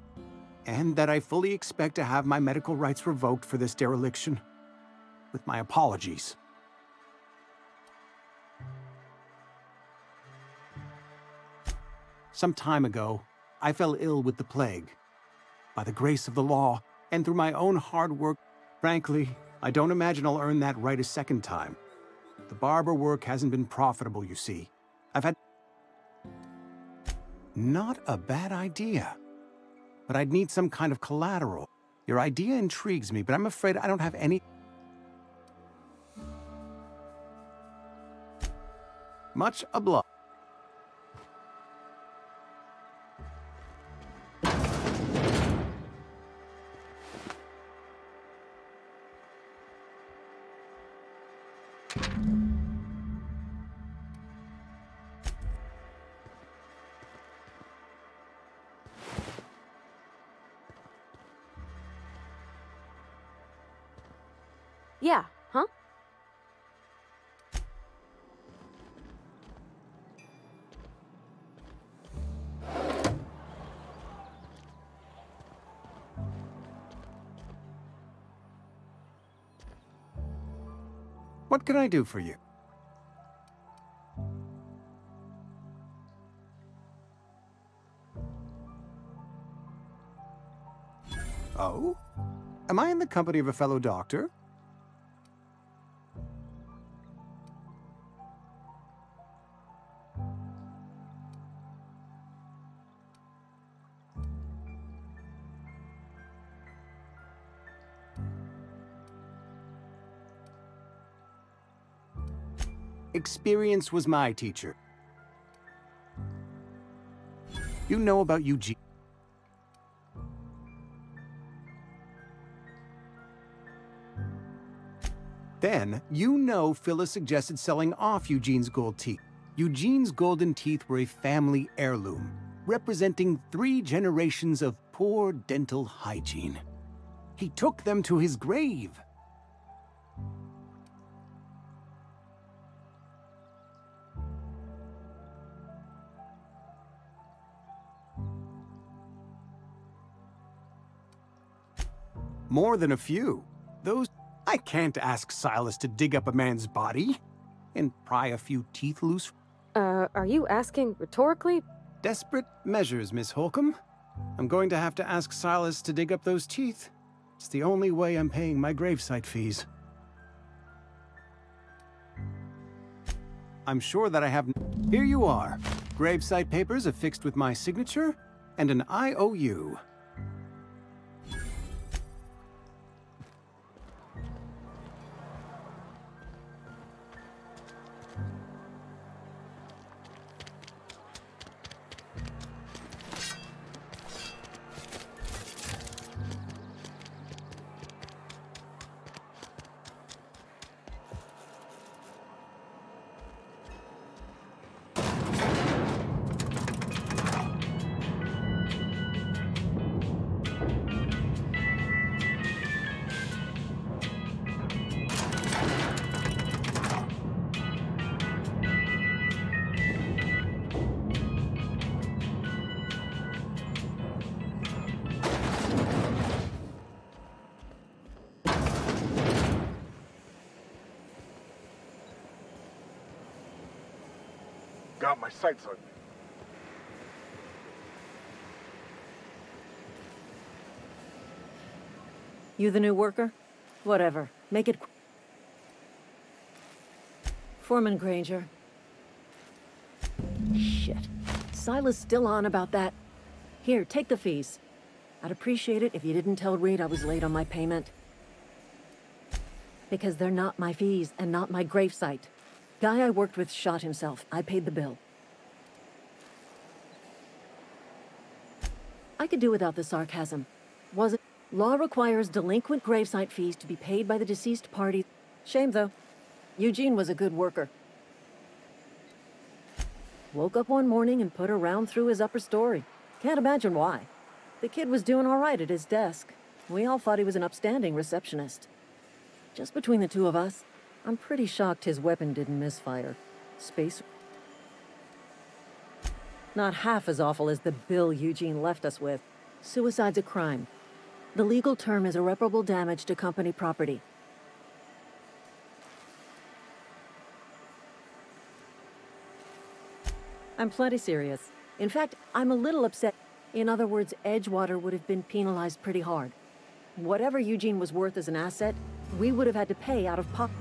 S3: and that I fully expect to have my medical rights revoked for this dereliction. With my apologies. Some time ago, I fell ill with the plague. By the grace of the law, and through my own hard work, frankly, I don't imagine I'll earn that right a second time. The barber work hasn't been profitable, you see. I've had... Not a bad idea. But I'd need some kind of collateral. Your idea intrigues me, but I'm afraid I don't have any... Much obliged.
S21: Yeah, huh?
S3: What can I do for you? Oh? Am I in the company of a fellow doctor? Experience was my teacher. You know about Eugene. Then, you know Phyllis suggested selling off Eugene's gold teeth. Eugene's golden teeth were a family heirloom, representing 3 generations of poor dental hygiene. He took them to his grave. More than a few. Those... I can't ask Silas to dig up a man's body and pry a few teeth loose.
S21: Are you asking rhetorically?
S3: Desperate measures, Miss Holcomb. I'm going to have to ask Silas to dig up those teeth. It's the only way I'm paying my gravesite fees. I'm sure that I have... Here you are. Gravesite papers affixed with my signature and an IOU.
S9: Got my sights on you.
S6: You the new worker? Whatever. Make it... Foreman Granger. Shit. Silas still on about that. Here, take the fees. I'd appreciate it if you didn't tell Reed I was late on my payment. Because they're not my fees and not my gravesite. Guy I worked with shot himself. I paid the bill. I could do without the sarcasm. Was it? Law requires delinquent gravesite fees to be paid by the deceased party. Shame, though. Eugene was a good worker. Woke up one morning and put a round through his upper story. Can't imagine why. The kid was doing all right at his desk. We all thought he was an upstanding receptionist. Just between the two of us, I'm pretty shocked his weapon didn't misfire. Space... Not half as awful as the bill Eugene left us with. Suicide's a crime. The legal term is irreparable damage to company property. I'm plenty serious. In fact, I'm a little upset. In other words, Edgewater would have been penalized pretty hard. Whatever Eugene was worth as an asset, we would have had to pay out of pocket.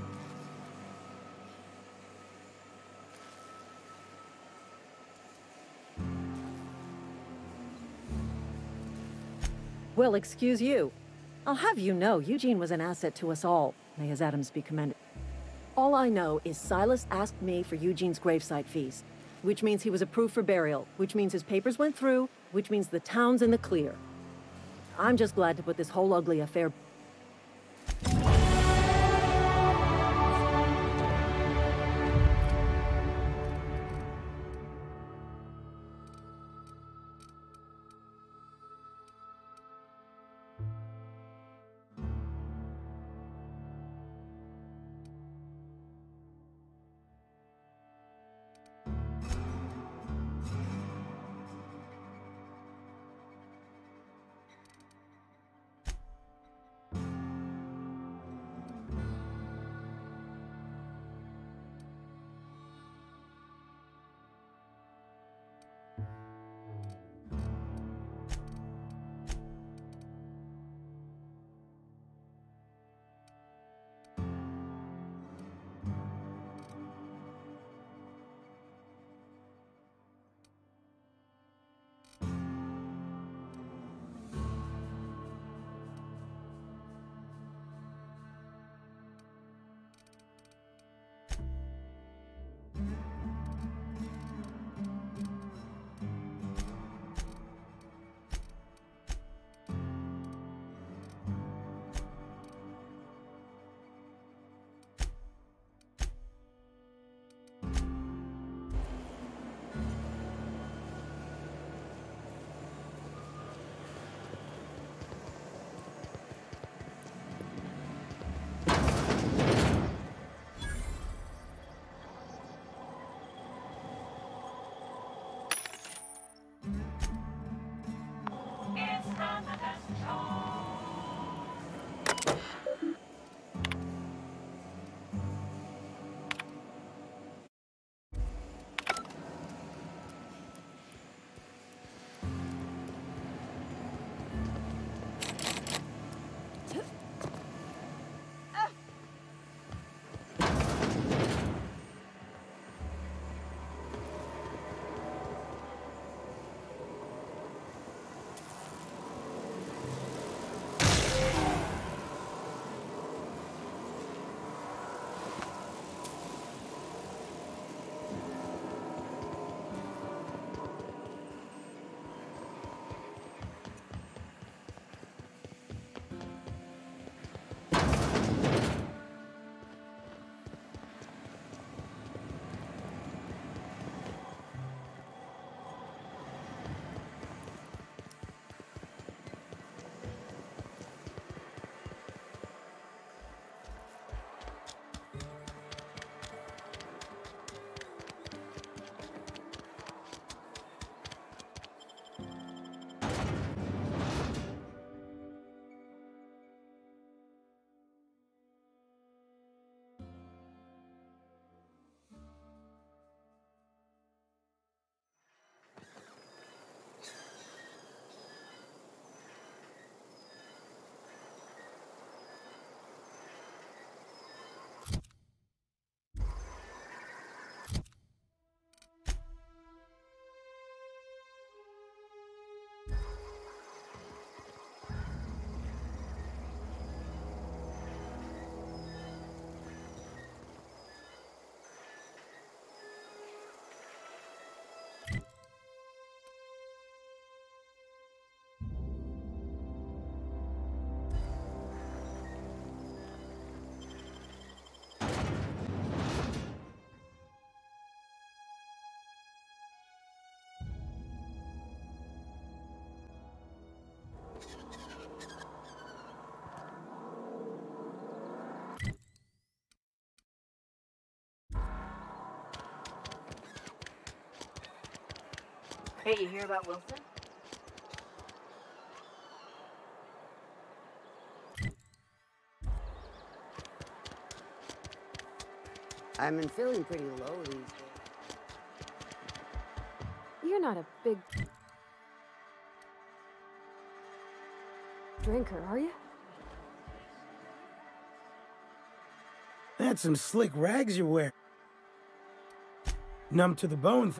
S6: Well, excuse you. I'll have you know, Eugene was an asset to us all. May his atoms be commended. All I know is Silas asked me for Eugene's gravesite fees, which means he was approved for burial, which means his papers went through, which means the town's in the clear. I'm just glad to put this whole ugly affair...
S17: Hey, you hear about Wilson?
S1: I've been feeling pretty low these days.
S21: You're not a big drinker, are you?
S18: That's some slick rags you wear. Numb to the bone.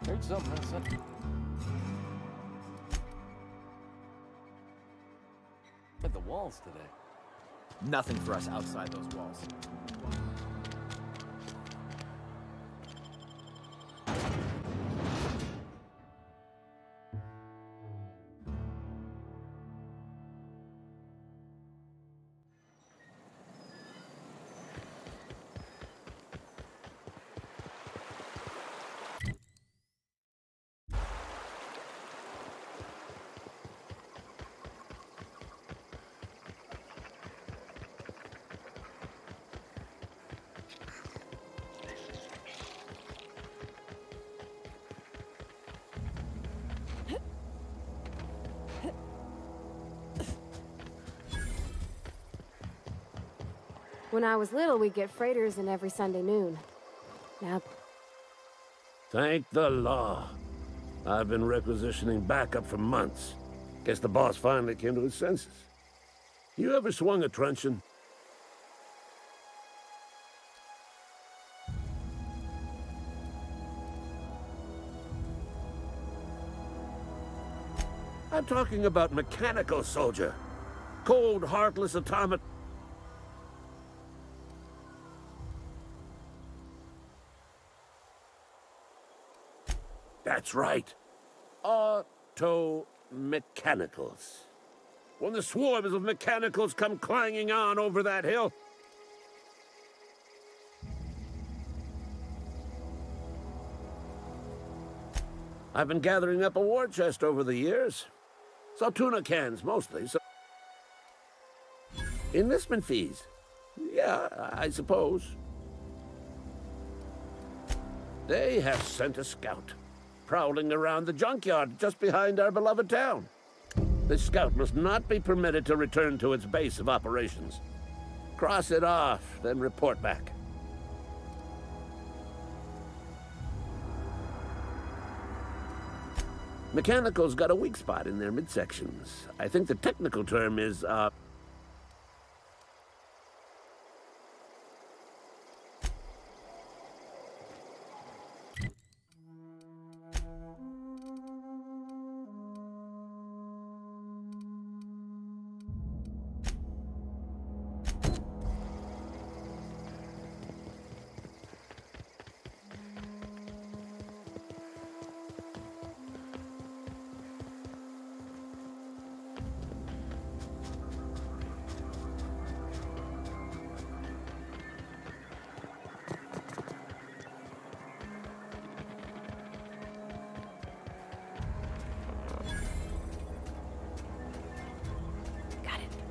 S15: Heard something, son. At the walls today.
S14: Nothing for us outside those walls.
S21: When I was little, we'd get freighters in every Sunday noon. Now...
S4: Thank the law. I've been requisitioning backup for months. Guess the boss finally came to his senses. You ever swung a truncheon? I'm talking about mechanical soldier. Cold, heartless automat... That's right. Auto-mechanicals. When the swarms of mechanicals come clanging on over that hill... I've been gathering up a war chest over the years. So tuna cans, mostly, so... Enlistment fees. Yeah, I suppose. They have sent a scout, prowling around the junkyard just behind our beloved town. This scout must not be permitted to return to its base of operations. Cross it off, then report back. Mechanicals got a weak spot in their midsections. I think the technical term is,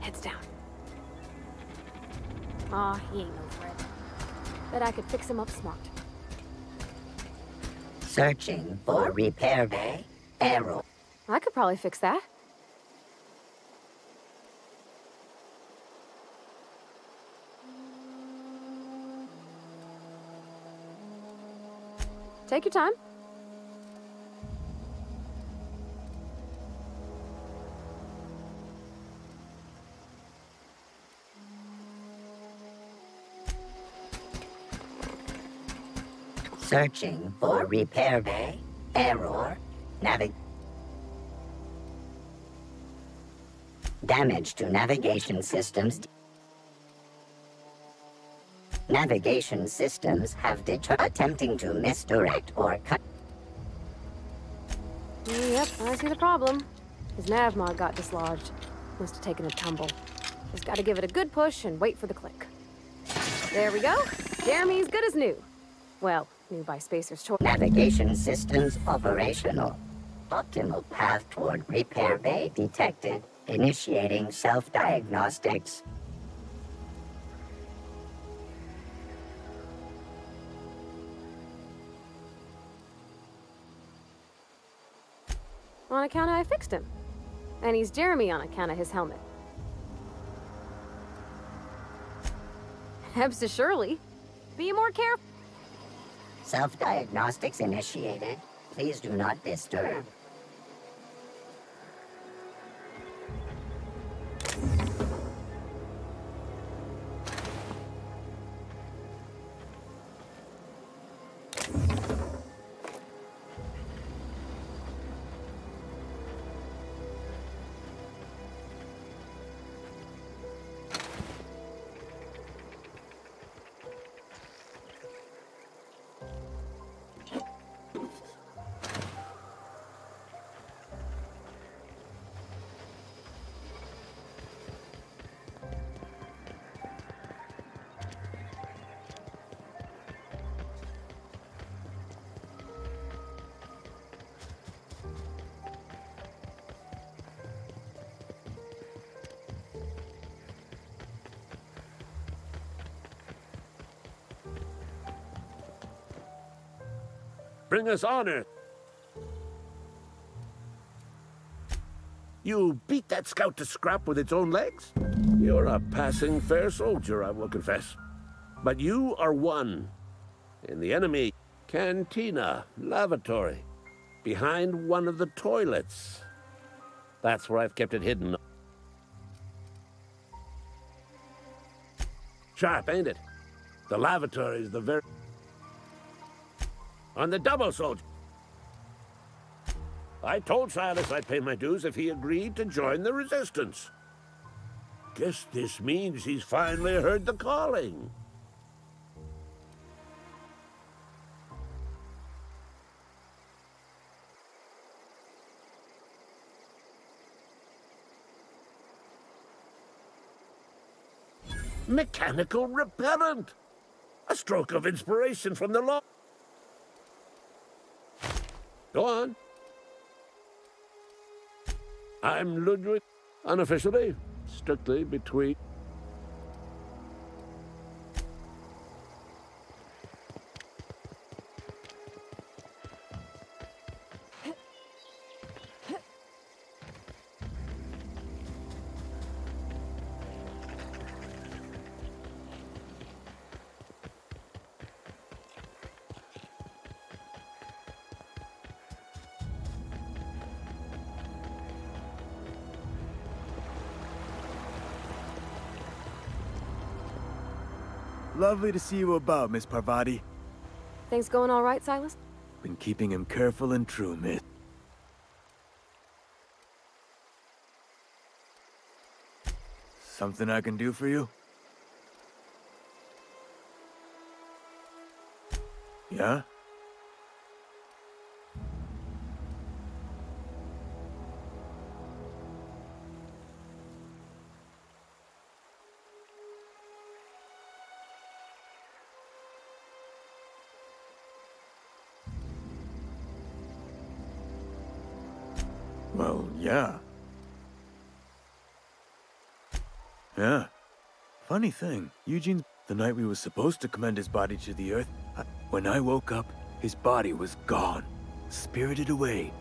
S21: Heads down. Aw, he ain't no threat. Bet I could fix him up smart.
S5: Searching for repair bay. Arrow.
S21: I could probably fix that. Take your time.
S5: Searching for repair bay. Error. Damage to navigation systems. Navigation systems have attempting to misdirect or cut.
S21: Yep, I see the problem. His nav mod got dislodged. Must have taken a tumble. Just gotta give it a good push and wait for the click. There we go. Jeremy's good as new. Well, new by Spacer's choice.
S5: Navigation systems operational. Optimal path toward repair bay detected. Initiating self-diagnostics.
S21: On account of I fixed him. And he's Jeremy on account of his helmet. Hebs surely. Be more careful.
S5: Self-diagnostics initiated. Please do not disturb.
S4: Bring us honor. You beat that scout to scrap with its own legs? You're a passing fair soldier, I will confess. But you are one. In the enemy cantina, lavatory, behind one of the toilets. That's where I've kept it hidden. Sharp, ain't it? The lavatory is the very... On the double, soldier. I told Silas I'd pay my dues if he agreed to join the resistance. Guess this means he's finally heard the calling. Mechanical repellent! A stroke of inspiration from the law. Go on. I'm Ludwig, unofficially, strictly between...
S10: Lovely to see you about, Miss Parvati.
S21: Things going all right, Silas?
S10: Been keeping him careful and true, miss. Something I can do for you? Yeah? Well, yeah. Yeah. Funny thing, Eugene, the night we were supposed to commend his body to the earth, when I woke up, his body was gone, spirited away.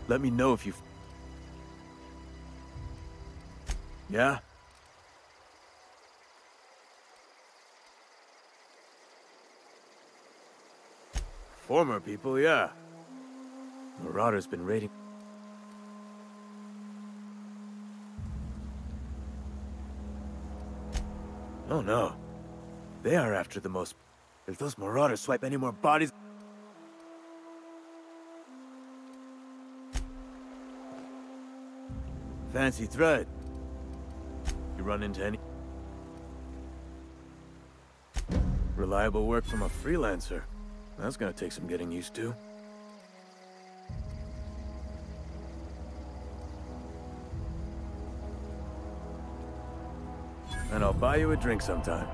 S10: Let me know if you... Yeah? Former people, yeah. Marauder's been raiding... Oh no. They are after the most... If those marauders swipe any more bodies... Fancy thread. You run into any... Reliable work from a freelancer. That's gonna take some getting used to. And I'll buy you a drink sometime.